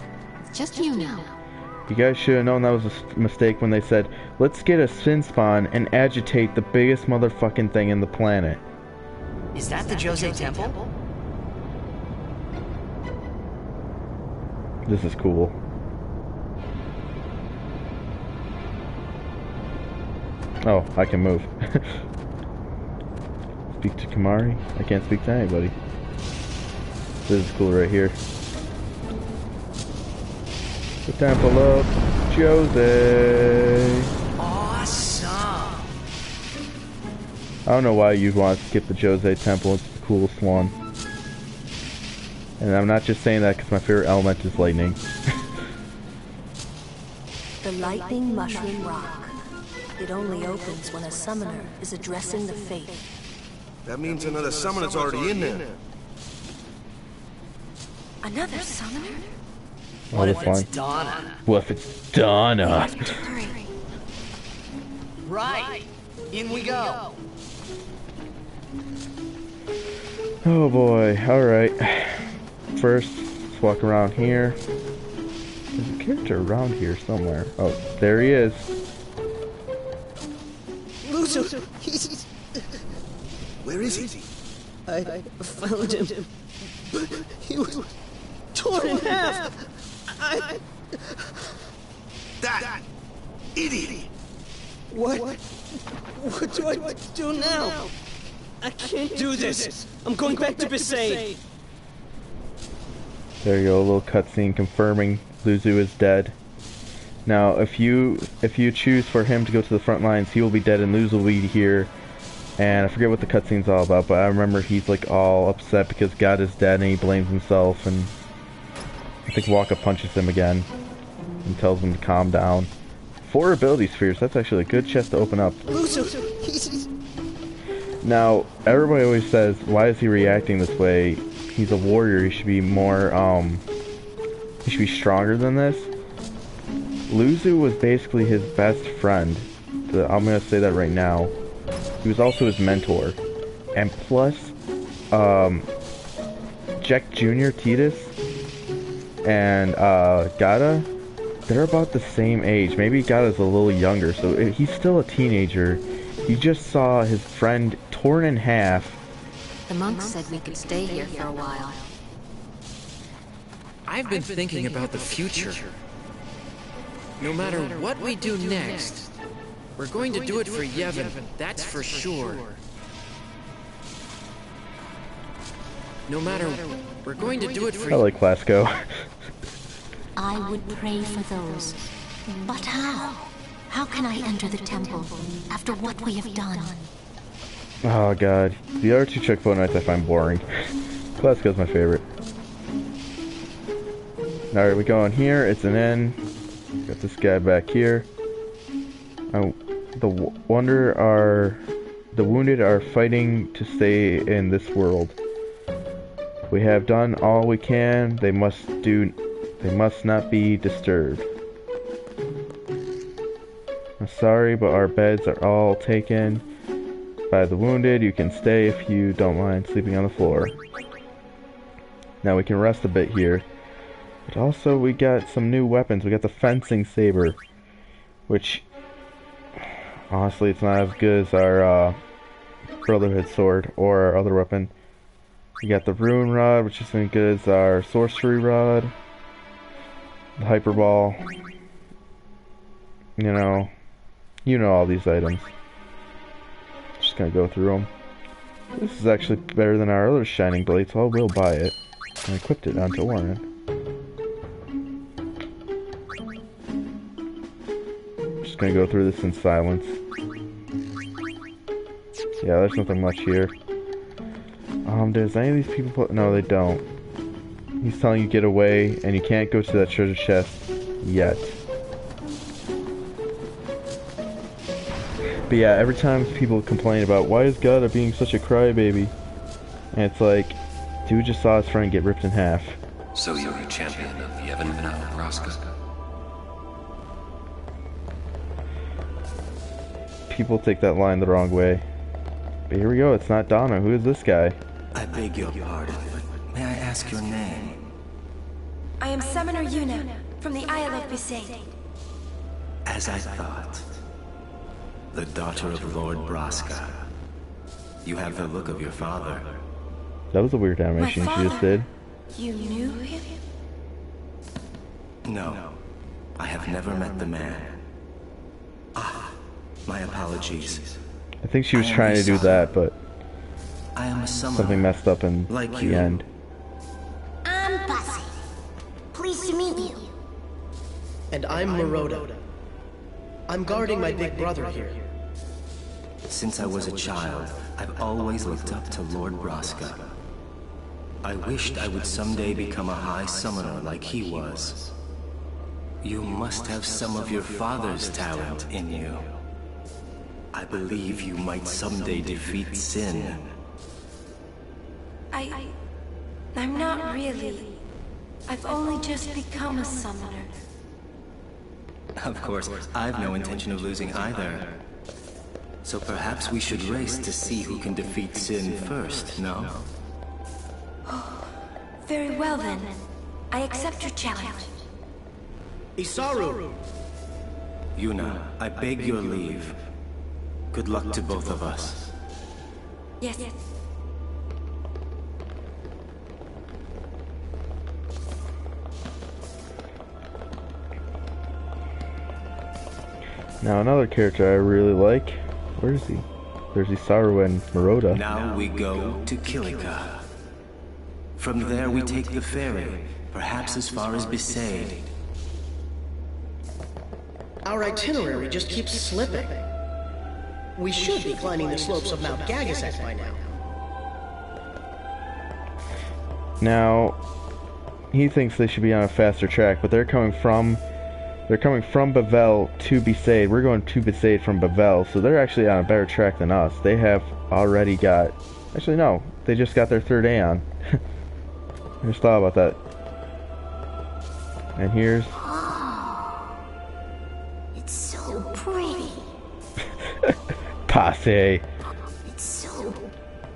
Just you know. You guys should have known that was a mistake when they said, let's get a Sin Spawn and agitate the biggest motherfucking thing in the planet. Is that the Jose Temple? This is cool. Oh, I can move. Speak to Kimahri? I can't speak to anybody. This is cool right here. The Temple of Jose. Awesome. I don't know why you'd want to skip the Jose Temple. It's the coolest one. And I'm not just saying that because my favorite element is lightning. The lightning mushroom rock. It only opens when a summoner is addressing the faith. That means another summoner's already in there. Another summoner? What if fine. it's Donna? What if it's Donna? Right. In we go. Oh boy, alright. First, let's walk around here. There's a character around here somewhere. Oh, there he is. Lucio, he's... Where is he? I found him. But he was torn in half. That idiot! What do I do now? I can't do this. I'm going back to Besaid. There you go, a little cutscene confirming Luzu is dead. Now, if you choose for him to go to the front lines, he will be dead and Luz will be here. And I forget what the cutscene's all about, but I remember he's like all upset because God is dead and he blames himself, and I think Waka punches him again and tells him to calm down. 4 ability spheres, that's actually a good chest to open up. Lucio, he's... Now, everybody always says, why is he reacting this way? He's a warrior, he should be more, he should be stronger than this. Luzu was basically his best friend. I'm gonna say that right now. He was also his mentor. And plus, Jack Jr., Tidus, and Gata, they're about the same age. Maybe Gata's a little younger, so he's still a teenager. He just saw his friend torn in half. The monks said we could stay here for a while. I've been thinking about the future. No matter what we do next, we're going to do it for Yevon, that's for sure. No matter, we're going to do it for... I like Classico. I would pray for those. But how? How can I enter the temple after what we have done? Oh god. The other 2 Chocobo Knights I find boring. Classico's my favorite. Alright, we go in here. It's an inn. Got this guy back here. The wounded are fighting to stay in this world. We have done all we can. They must not be disturbed. I'm sorry, but our beds are all taken by the wounded. You can stay if you don't mind sleeping on the floor. Now we can rest a bit here. But also we got some new weapons. We got the fencing saber, which honestly it's not as good as our Brotherhood sword or our other weapon. We got the rune rod, which isn't as good as our sorcery rod. The hyper ball. You know all these items. Just gonna go through them. This is actually better than our other shining blade, so I will buy it. I equipped it onto Warren. Just gonna go through this in silence. Yeah, there's nothing much here. Does any of these people put... No, they don't. He's telling you get away, and you can't go to that treasure chest yet. But yeah, every time people complain about why is God being such a crybaby, and it's like, dude just saw his friend get ripped in half. So you're a champion of Yevon now, Braska? People take that line the wrong way. But here we go, it's not Donna. Who is this guy? I beg your pardon, but may I ask your name? I am Summoner Yuna, from the Isle of Besaid. As I thought. The daughter of Lord Braska. You have the look of your father. That was a weird animation she just did. You knew him? No, I have never met the man. Ah, my apologies. I think she was trying to do that, but I am a something messed up in the end. I'm Bussy. Pleased to meet you. And I'm Maroda. I'm guarding my big brother here. Since I was a child, I've always looked up to Lord Braska. I wished I would someday become a high summoner like he was. You must have some of your father's talent in you. I believe you might someday defeat Sin. I'm not really. I've only just become a summoner. Of course, I've no intention of losing either. So perhaps we should race to see who can defeat Sin first, no? Oh, very well then. I accept your challenge. Isaru! Yuna, I beg your leave. Good luck to both of us. Yes. Now another character I really like. Where is he? There's Isaru and Maroda. Now we go to Kilika. From there we take the ferry, perhaps as far as Besaid. Our itinerary just keeps slipping. We should be climbing the slopes of Mount Gagazet by now. Now, he thinks they should be on a faster track, but they're coming from Bavel to Besaid. We're going to Besaid from Bavel, so they're actually on a better track than us. They have already got... Actually, no. They just got their third Aeon. I just thought about that. And here's... It's so pretty. Passe. It's so...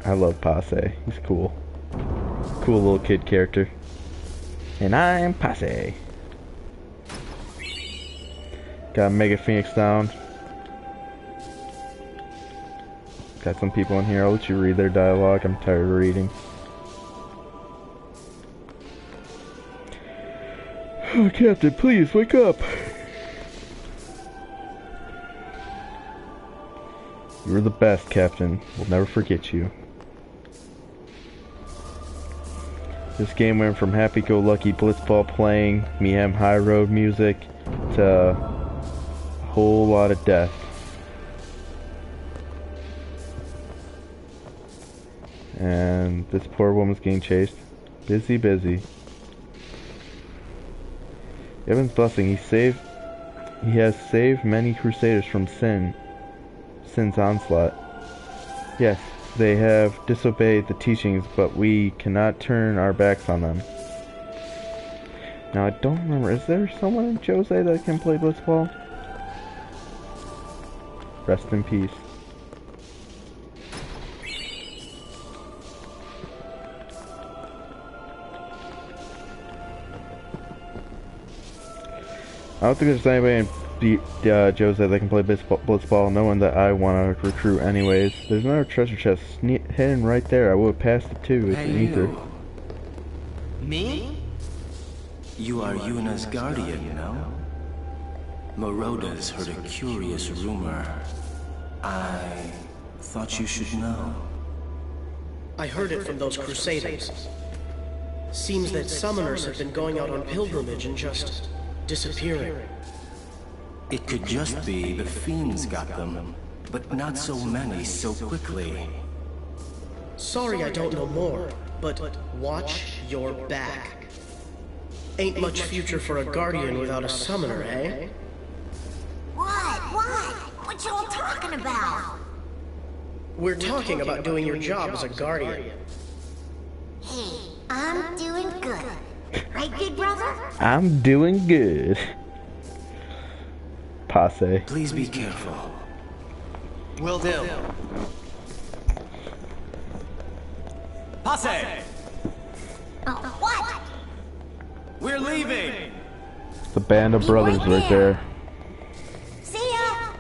I love Passe. He's cool. Cool little kid character. And I'm Passe. Got Mega Phoenix down. Got some people in here. I'll let you read their dialogue. I'm tired of reading. Oh, Captain, please wake up. You're the best, Captain. We'll never forget you. This game went from happy-go-lucky blitzball playing, Mayhem High Road music, to a whole lot of death. And this poor woman's getting chased. Busy, busy. Yevon's blessing. He saved He has saved many crusaders from Sin's onslaught. Yes, they have disobeyed the teachings, but we cannot turn our backs on them. Now, I don't remember, is there someone in Jose that can play blitzball? Rest in peace. I don't think there's anybody in Jose that can play blitzball. No one that I want to recruit anyways. There's another treasure chest hidden right there. I would have passed it too. It's an ether. Me? You are Yuna's guardian, no? Moroda's heard a curious rumor. I thought you should know. I heard it from those crusaders. Seems that summoners have been going out on pilgrimage and just disappearing. It could just be the fiends got them, but not so many so quickly. Sorry I don't know more, but watch your back. Ain't much future for a guardian without a summoner, eh? What? What you all talking about? We're talking about doing your job as a guardian. Hey, I'm doing good. Right, good brother? I'm doing good. Passe. Please be careful. Will do. Passe! Oh, what? We're leaving! The band of brothers right there. See ya!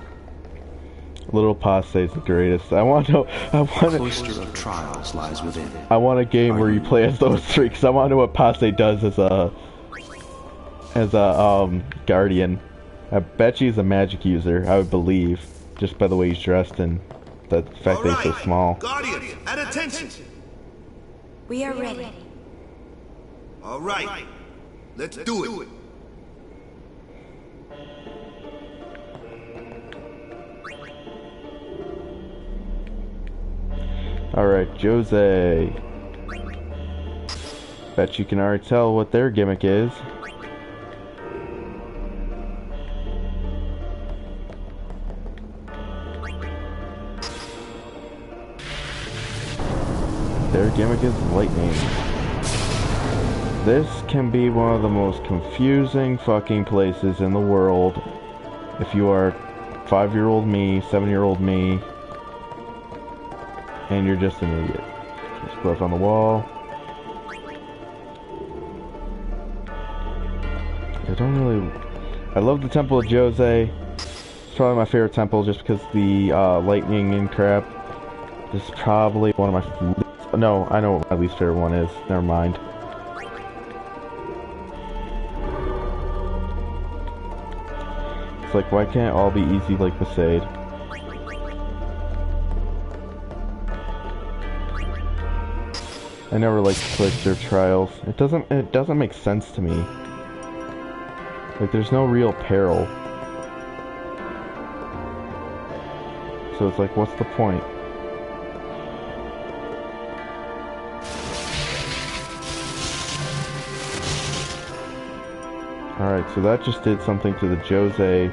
Little Passe is the greatest. I want to. Cloister of Trials lies within. I want a game where you play as those three, because I want to know what Passe does as a guardian. I bet he's a magic user. I would believe, just by the way he's dressed and the fact that he's so small. Guardians, at attention. We are ready. All right, let's do it. Alright, Jose. Bet you can already tell what their gimmick is. Their gimmick is lightning. This can be one of the most confusing fucking places in the world. If you are 5-year-old me, 7-year-old me, and you're just an idiot. Just cliff on the wall. I love the Temple of Jose. It's probably my favorite temple just because the lightning and crap. This is probably one of my least... No, I know what my least favorite one is. Never mind. It's like, why can't it all be easy like Besaid? I never liked Cloister Trials. It doesn't make sense to me. Like, there's no real peril. So it's like, what's the point? Alright, so that just did something to the Jose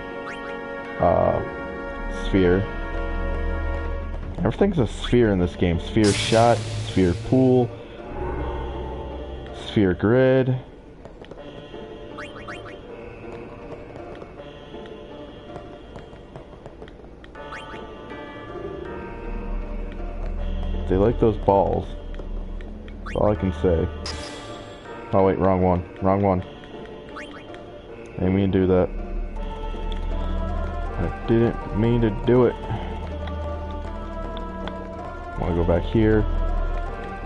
sphere. Everything's a sphere in this game. Sphere shot, sphere pool, sphere grid. They like those balls. That's all I can say. Oh wait, wrong one. Wrong one. I didn't mean to do that. I didn't mean to do it. I want to go back here.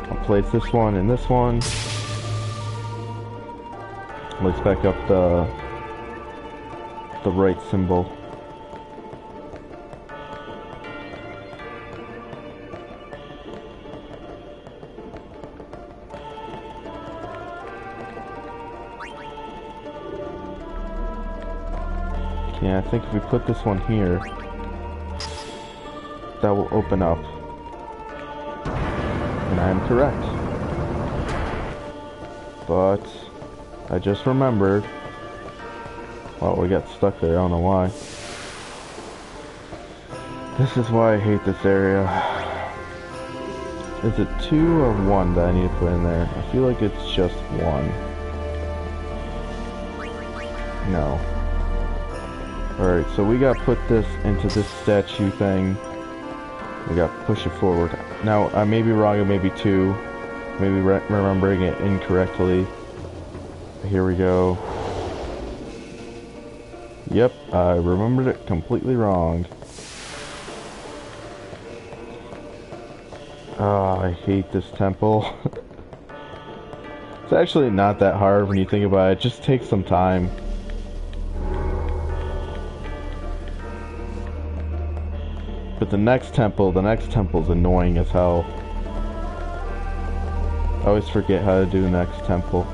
I'll place this one and this one. Let's back up the right symbol. Yeah, I think if we put this one here, that will open up. And I am correct. But I just remembered, Oh, we got stuck there, I don't know why. This is why I hate this area. Is it 2 or 1 that I need to put in there? I feel like it's just 1. No. Alright, so we gotta put this into this statue thing. We gotta push it forward. Now, I may be wrong, it may be 2. Maybe remembering it incorrectly. Here we go. Yep, I remembered it completely wrong. Oh, I hate this temple. It's actually not that hard when you think about it. It just takes some time. But the next temple's annoying as hell. I always forget how to do the next temple.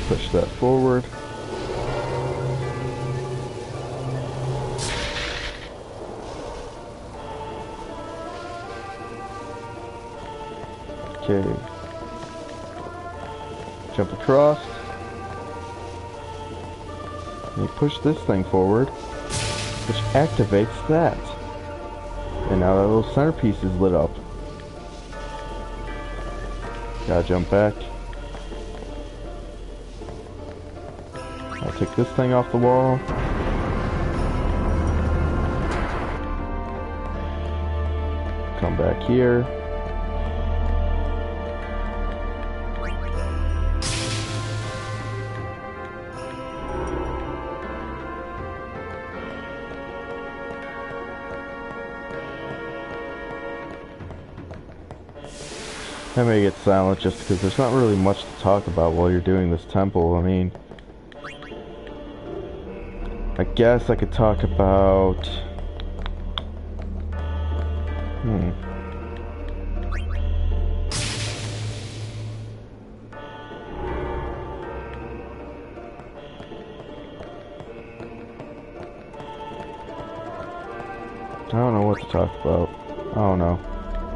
Push that forward. Okay. Jump across. And you push this thing forward, which activates that. And now that little centerpiece is lit up. Gotta jump back. I'll take this thing off the wall. Come back here. I may get silent just because there's not really much to talk about while you're doing this temple. I mean, I guess I could talk about... I don't know what to talk about. I don't know.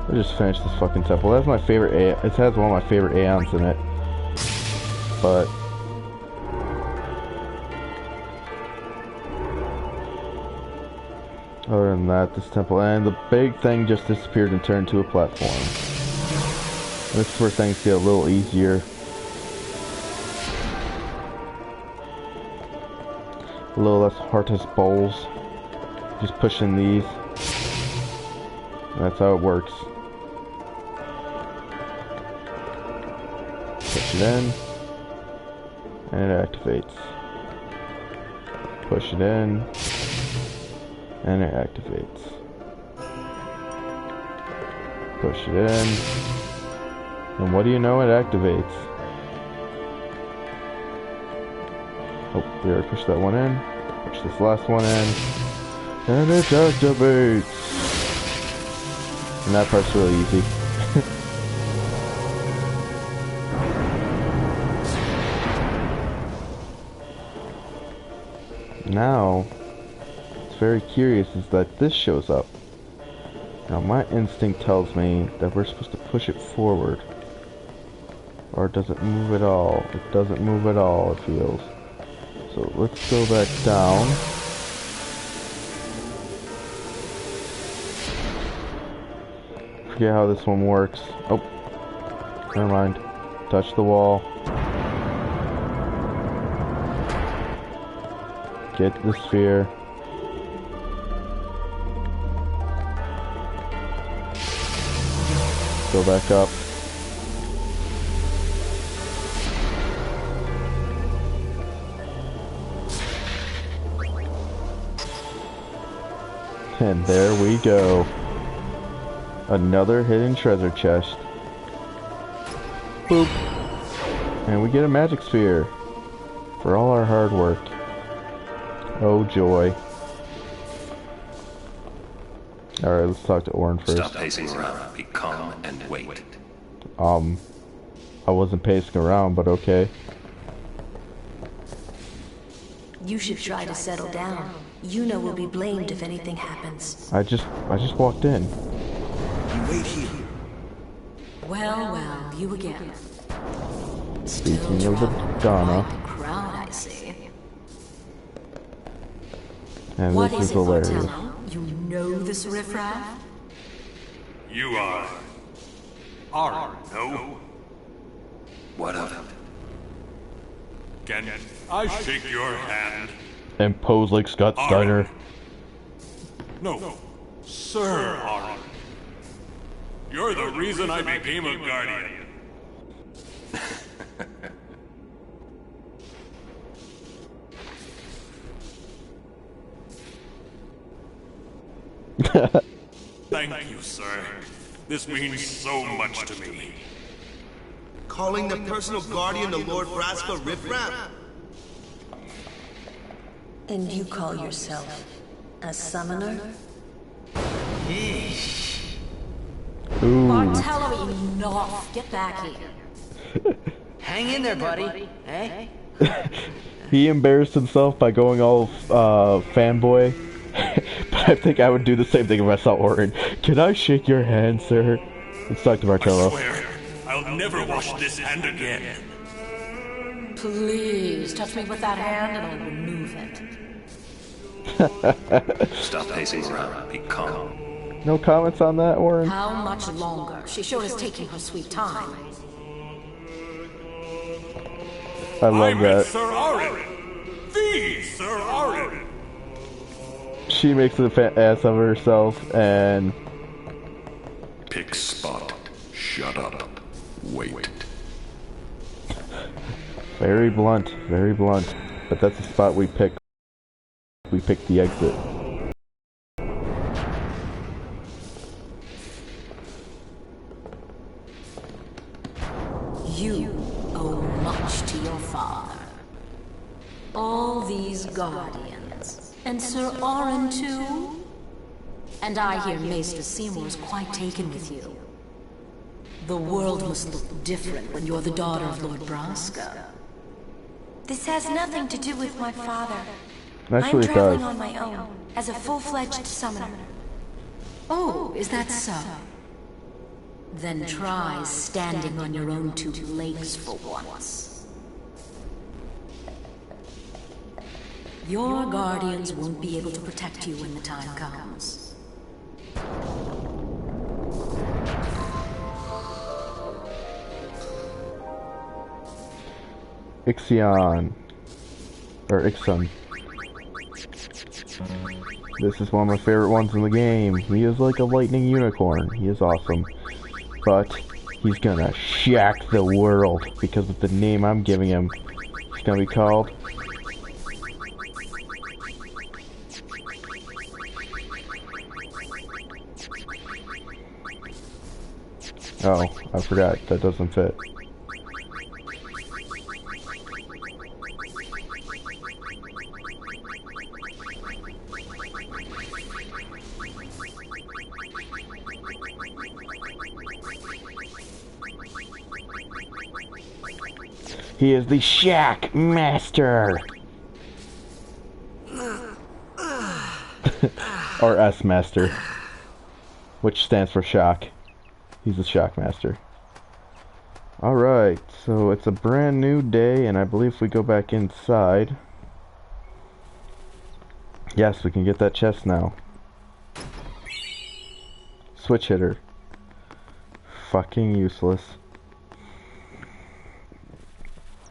I just finished this fucking temple. That's my favorite it has one of my favorite aeons in it. But other than that, this temple and the big thing just disappeared and turned into a platform. This is where things get a little easier. A little less Heartless bowls. Just pushing these. That's how it works. Push it in, and it activates. Push it in, and it activates. Push it in, and what do you know, it activates. Oh, we already pushed that one in. Push this last one in, and it activates. And that part's really easy. Now, what's very curious is that this shows up. Now my instinct tells me that we're supposed to push it forward. Or does it move at all? It doesn't move at all, it feels. So let's go back down. Forget how this one works. Oh, never mind. Touch the wall. Get the sphere. Go back up. And there we go. Another hidden treasure chest. Boop. And we get a magic sphere. For all our hard work. Oh joy. Alright, let's talk to Auron first. Stop pacing around. Be calm and wait. I wasn't pacing around, but okay. You should try to settle down. Yuna will be blamed if anything happens. I just walked in. You wait here. Well, you again. Speaking of the Donna. Crowd, I see. And What this is is it, hilarious. Martello? You know this riffraff? You are... no? What of it? Can I shake your hand? And pose like Scott Steiner. No, Sir Arin. You're the reason I became a Guardian. Thank you, sir. This means so much to me. Calling the personal guardian to Lord Braska riffraff? And you call yourself a summoner? Ooh. Martello, enough. Get back here. Hang in there, buddy. Hey? He embarrassed himself by going all fanboy. But I think I would do the same thing if I saw Orin. Can I shake your hand, sir? Let's talk to Martello. I swear, I'll never wash this hand again. Please, touch me with that hand and I'll remove it. Stop pacing around. Be calm. No comments on that, Orin? How much longer? She sure is taking her sweet time. I love that. Sir Arin! The Sir Arin! She makes an ass of herself and... Pick spot. Shut up. Wait. Very blunt, very blunt. But that's the spot we pick. We pick the exit. You owe much to your father. All these guardians. And Sir Arin too? And I hear Maester Seymour's quite taken with you. The world must look different when you're the daughter of Lord Braska. This has nothing to do with my father. Actually, I'm it traveling does. on my own, as a full-fledged summoner. Oh, is that so? Then try standing on your own two legs for once. Your guardians won't be able to protect you when the time comes. Ixion. Or Ixon. This is one of my favorite ones in the game. He is like a lightning unicorn. He is awesome. But he's gonna shack the world because of the name I'm giving him. He's gonna be called... Oh, I forgot. That doesn't fit. He is the Shack Master! Or S Master. Which stands for Shock. He's the Shock Master. Alright, so it's a brand new day, and I believe if we go back inside... Yes, we can get that chest now. Switch hitter. Fucking useless.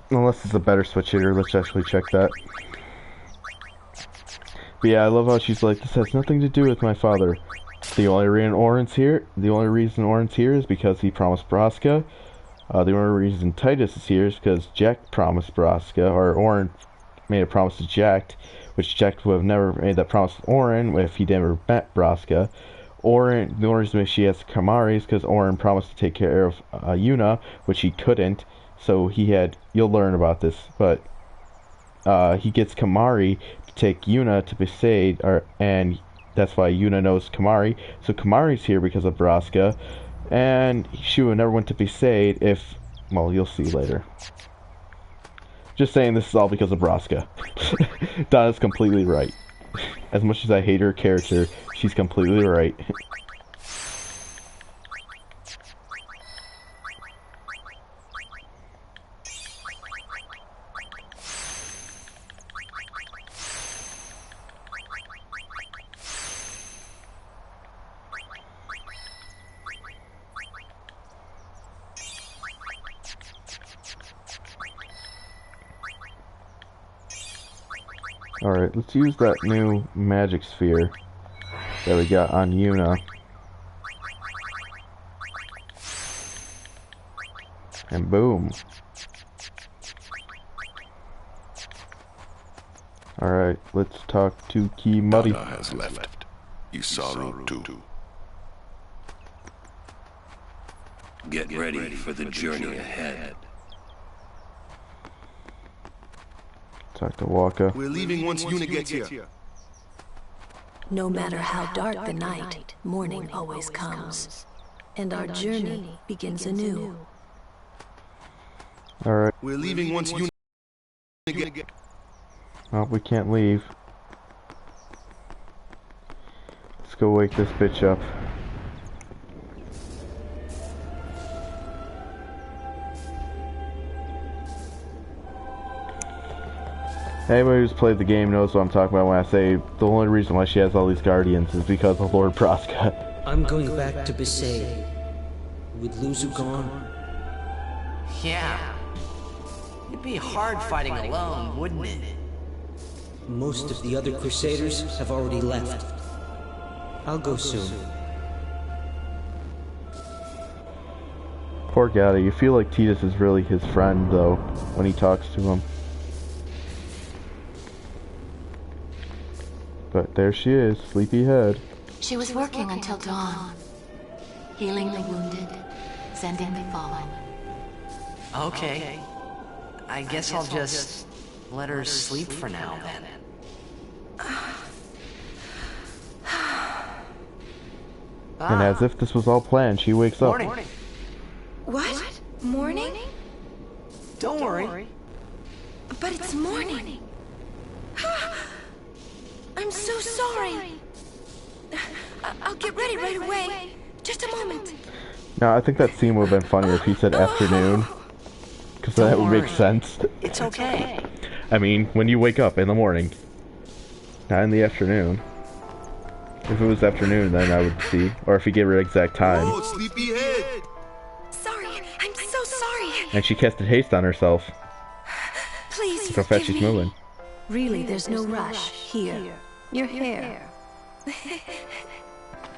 Unless it's a better switch hitter, let's actually check that. But yeah, I love how she's like, this has nothing to do with my father. The only reason Orin's here is because he promised Braska. The only reason Titus is here is because Jack promised Braska, or Orin made a promise to Jack, which Jack would have never made that promise to Orin if he never met Braska. Orin, the only reason she has Kimahri is because Orin promised to take care of Yuna, which he couldn't. So he had, you'll learn about this, but he gets Kimahri to take Yuna to Besaid, and that's why Yuna knows Kimahri. So Kimahri's here because of Braska, and she would never went to Besaid if, well, you'll see later. Just saying this is all because of Braska. Donna's completely right. As much as I hate her character, she's completely right. Alright, let's use that new magic sphere that we got on Yuna. And boom. Alright, let's talk to Key Muddy. Dada has left. Isaru too. Get ready for the journey ahead. Talk to Wakka. We're leaving once Yuna gets here. No matter how dark the night, morning always comes. And our journey begins anew. Alright. We're leaving once Yuna gets here. Well, we can't leave. Let's go wake this bitch up. Anybody who's played the game knows what I'm talking about when I say the only reason why she has all these guardians is because of Lord Braska. I'm going back to Besaid. With Luzu gone. Yeah. It'd be hard fighting alone, wouldn't it? Most of the other Crusaders have already left. I'll go soon. Poor guy, you feel like Tidus is really his friend, though, when he talks to him. But there she is, sleepyhead. She was working until dawn, healing the wounded, sending the fallen. Okay. I guess I'll just let her sleep for now, then. And as if this was all planned, she wakes up. Morning. What? Morning? Don't worry. But it's morning. I'm so sorry. I'll get ready right away. Just a moment. Now, I think that scene would have been funnier if he said afternoon. Because that would make sense. It's okay. I mean, when you wake up in the morning. Not in the afternoon. If it was afternoon, then I would see. Or if he gave her an exact time. Oh, sleepyhead! Sorry, I'm so sorry. And she casted haste on herself. Please Look how fast she's moving. Really, there's no rush. Here. Your hair.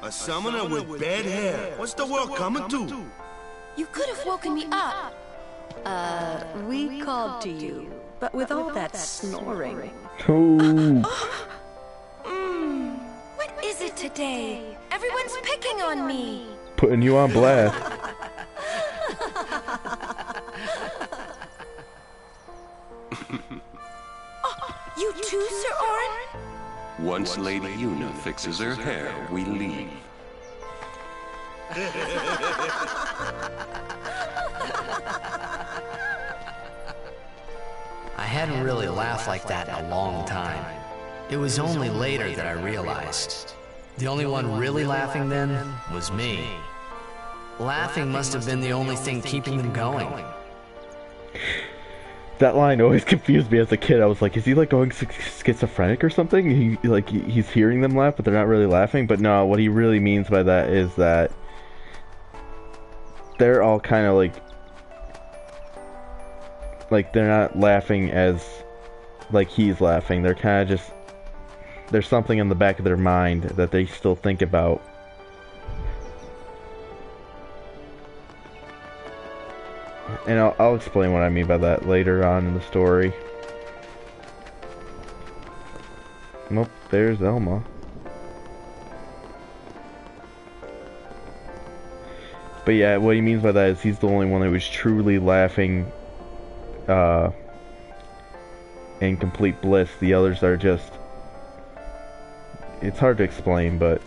A summoner with bad hair. What's the world coming to? You could have woken me up. We called to you, but with all that snoring. Ooh. What is it today? Everyone's picking on me. Putting you on blast. You too, Sir Auron? Once Lady Yuna fixes her hair, we leave. I hadn't really laughed like that in a long time. It was only later that I realized. The only one really laughing then was me. Laughing must have been the only thing keeping them going. That line always confused me as a kid. I was like, is he like going schizophrenic or something? He's hearing them laugh, but they're not really laughing. But no, what he really means by that is that they're all kind of like they're not laughing as like he's laughing. They're kind of just, there's something in the back of their mind that they still think about. And I'll explain what I mean by that later on in the story. Nope, there's Elma. But yeah, what he means by that is he's the only one that was truly laughing in complete bliss. The others are just... It's hard to explain, but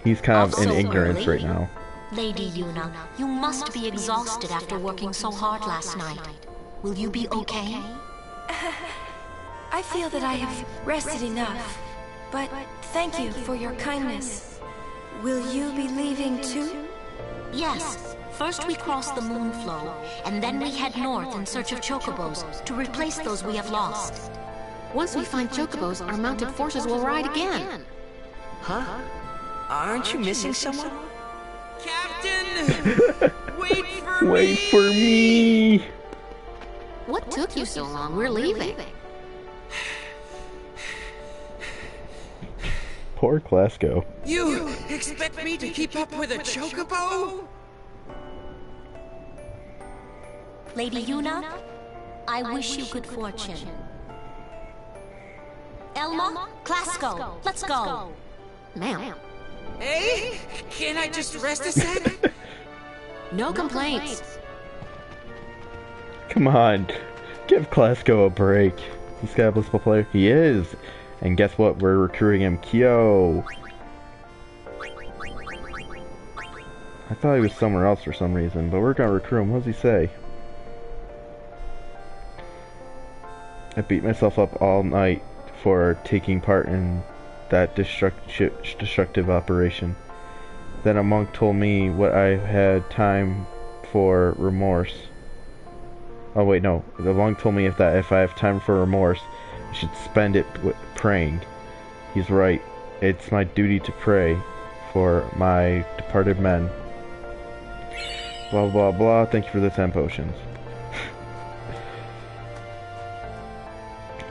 he's kind of in ignorance right now. Lady Yuna, you must be exhausted after working so hard last night. Will you be okay? I feel that I have rested enough. But thank you for your kindness. Will you be leaving too? Yes. First we cross the Moonflow, and then we head north in search of chocobos to replace those we have lost. Once we find chocobos, our mounted forces will ride again. Huh? Aren't you missing someone? Captain! Wait for me! Wait for me! What took you so long? We're leaving. Poor Glasgow. You expect me to keep up with a chocobo? Lady Yuna, I wish you good fortune. Elma, Glasgow, let's go. Ma'am. Hey, can I just rest a sec? No complaints. Come on, give Glasgow a break. He's got a blissful player. He is. And guess what? We're recruiting him. Kyo. I thought he was somewhere else for some reason, but we're gonna recruit him. What does he say? I beat myself up all night for taking part in that destructive operation. Then a monk told me what I had time for remorse. Oh wait, no. The monk told me if I have time for remorse, I should spend it praying. He's right. It's my duty to pray for my departed men. Blah blah blah. Thank you for the 10 potions.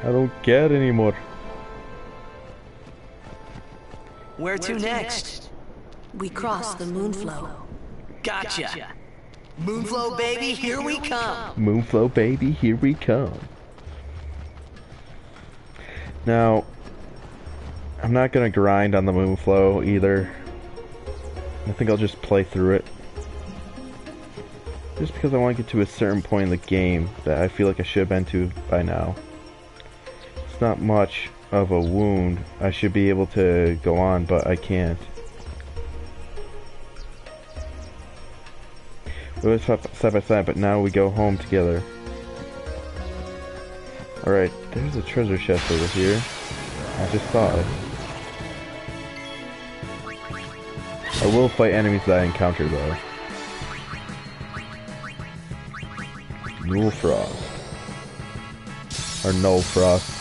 I don't care anymore. Where to next? We cross the Moonflow. Gotcha. Moonflow, baby, here we come. Moonflow, baby, here we come. Now, I'm not gonna grind on the Moonflow either. I think I'll just play through it. Just because I want to get to a certain point in the game that I feel like I should have been to by now. It's not much of a wound. I should be able to go on, but I can't. We was side by side, but now we go home together. Alright, there's a treasure chest over here. I just saw it. I will fight enemies that I encounter though. Null Frost. Or Null Frost.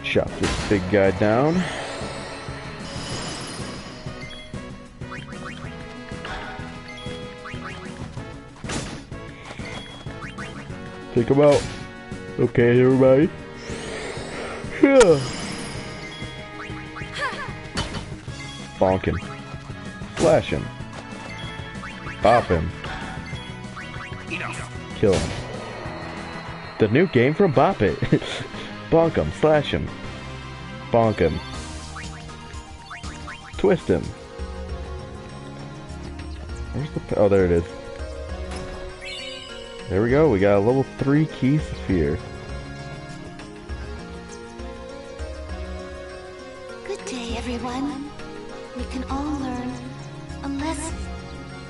Chop this big guy down. Take him out. Okay, everybody. Yeah. Bonk him. Slash him. Bop him. Kill him. The new game from Bop It. Bonk him. Slash him. Bonk him. Twist him. Where's the... Oh, there it is. There we go. We got a level 3 key sphere. Good day, everyone. We can all learn a lesson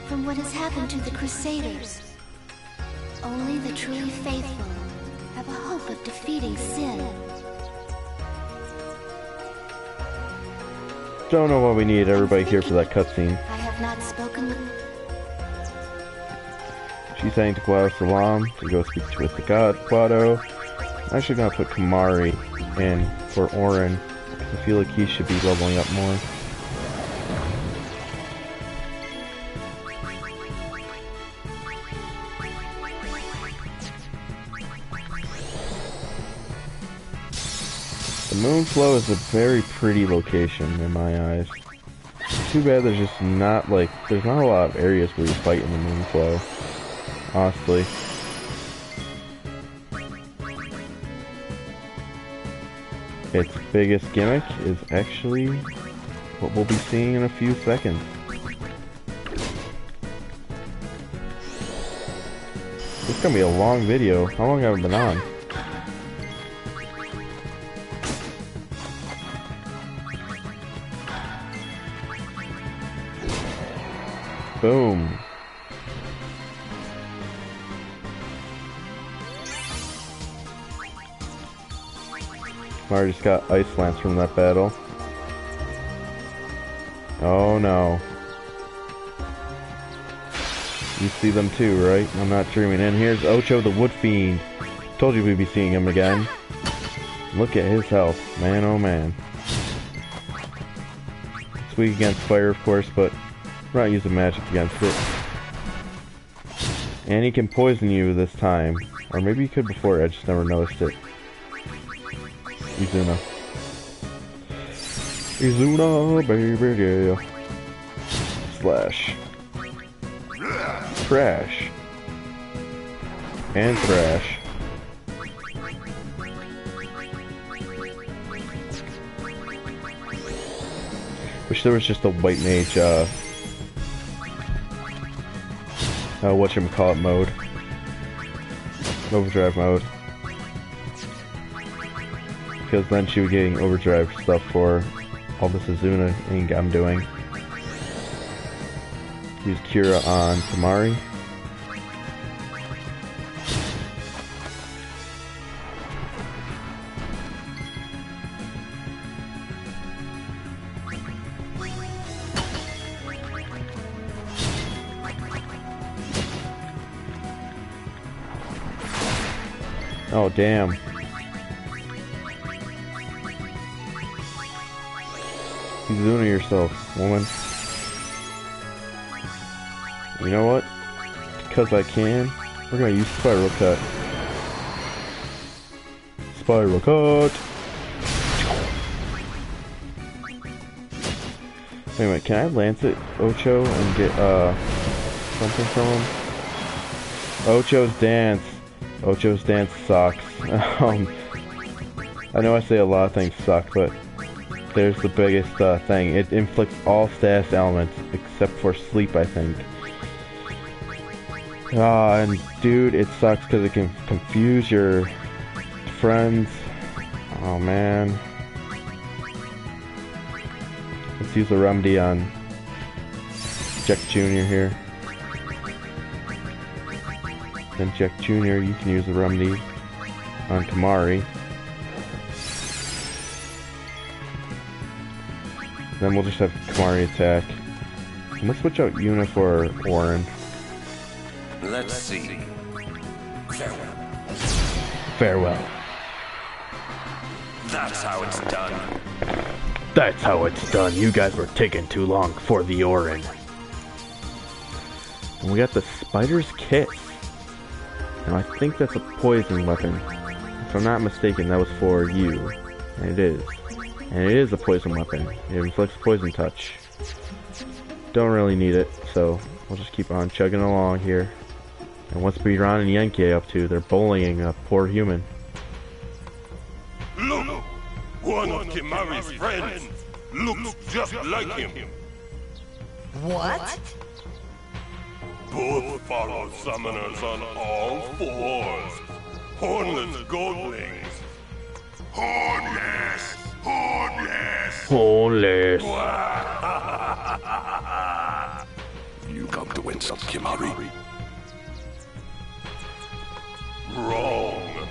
from what has happened to the Crusaders. Only the truly faithful have a hope of defeating sin. Don't know what we need everybody here for that cutscene. I have not spoken with... She's saying to Guado Salam to go speak with the god, Guado. I'm actually gonna put Kamari in for Auron, because I feel like he should be leveling up more. The Moonflow is a very pretty location in my eyes. Too bad there's just not like, there's not a lot of areas where you fight in the Moonflow. Honestly. Its biggest gimmick is actually what we'll be seeing in a few seconds. This is gonna be a long video. How long have I been on? Boom. Kimahri just got Ice Lance from that battle. Oh no. You see them too, right? I'm not dreaming. And here's Ocho the Wood Fiend. Told you we'd be seeing him again. Look at his health. Man, oh man. It's weak against fire, of course, but we're not using magic against it. And he can poison you this time. Or maybe he could before, I just never noticed it. Izuna. Izuna, baby, yeah. Slash. Trash. And thrash. Wish there was just a white mage, whatchamacallit mode. Overdrive mode. Because then she would be getting overdrive stuff for all this Izuna thing I'm doing. Use Cura on Kimahri. Oh, damn. Izuna yourself, woman. You know what? Because I can, we're gonna use Spiral Cut. Spiral Cut! Anyway, can I lance it, Ocho, and get, something from him? Ocho's Dance. Ocho's Dance sucks. I know I say a lot of things suck, but there's the biggest thing. It inflicts all status elements except for sleep, I think. And dude, it sucks because it can confuse your friends. Oh man. Let's use a remedy on Jack Jr. here. Then Jack Jr., you can use the remedy on Kimahri. Then we'll just have Kimahri attack. And let's switch out Yuna for Auron. Let's see. Farewell. Farewell. That's how it's done. That's how it's done. You guys were taking too long for the Auron. And we got the Spider's Kiss. Now I think that's a poison weapon. If I'm not mistaken, that was for you. And it is. And it is a poison weapon. It inflicts poison touch. Don't really need it, so we'll just keep on chugging along here. And what's Biran and Yankee up to? They're bullying a poor human. Look! One of Kimahri's friends looks just like him. What? Both follow summoners on all fours. Hornless goldlings. Hornless! Hornless! Hornless! You come to insult Kimahri? Wrong.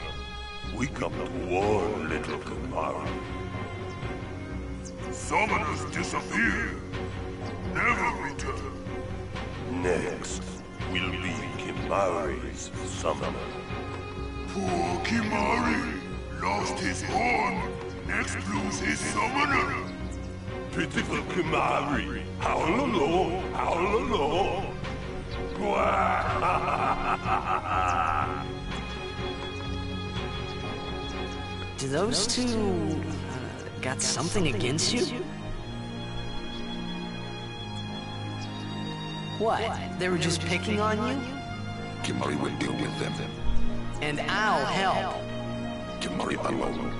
We come to warn little Kimahri. Summoners disappear. Never return. Next will be Kimahri's summoner. Poor Kimahri lost his horn. Next lose his summoner. Pitiful Kimahri. Howl alone, howl alone. Do those two got something against you? What? They were just picking on you? Kimahri will deal with them. And I'll help. Kimahri alone.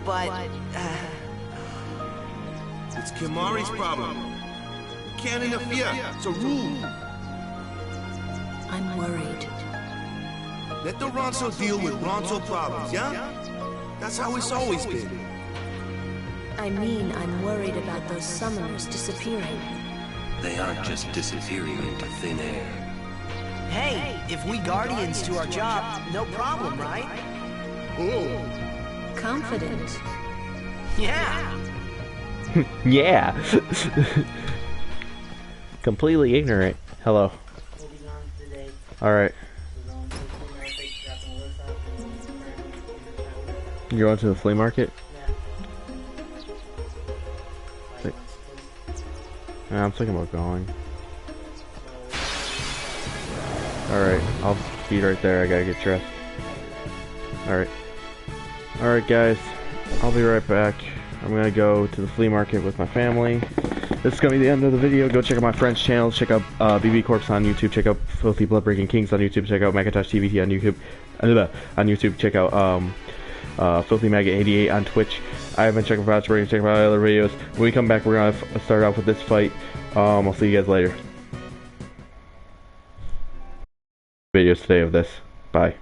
But, It's Kimahri's problem. Can't interfere. It's a rule. I'm worried. Let the Ronso deal with Ronso problems, yeah? That's how it's always been. I mean, I'm worried about those summoners disappearing. They aren't just disappearing into thin air. hey, if we Guardians do our job, no problem, right? Oh. confident. Yeah. Yeah. Completely ignorant. Hello. Alright. You're going to the flea market? Yeah, I'm thinking about going. Alright, I'll be right there. I gotta get dressed. Alright. Alright guys, I'll be right back. I'm gonna go to the flea market with my family. This is gonna be the end of the video. Go check out my friend's channel. Check out BB Corpse on YouTube. Check out Filthy Bloodbreaking Kings on YouTube. Check out Macintosh TVT on YouTube. Check out Filthy Maggot 88 on Twitch. I have been checking for Outbreak. Check out my other videos. When we come back, we're gonna start off with this fight. I'll see you guys later. Videos today of this. Bye.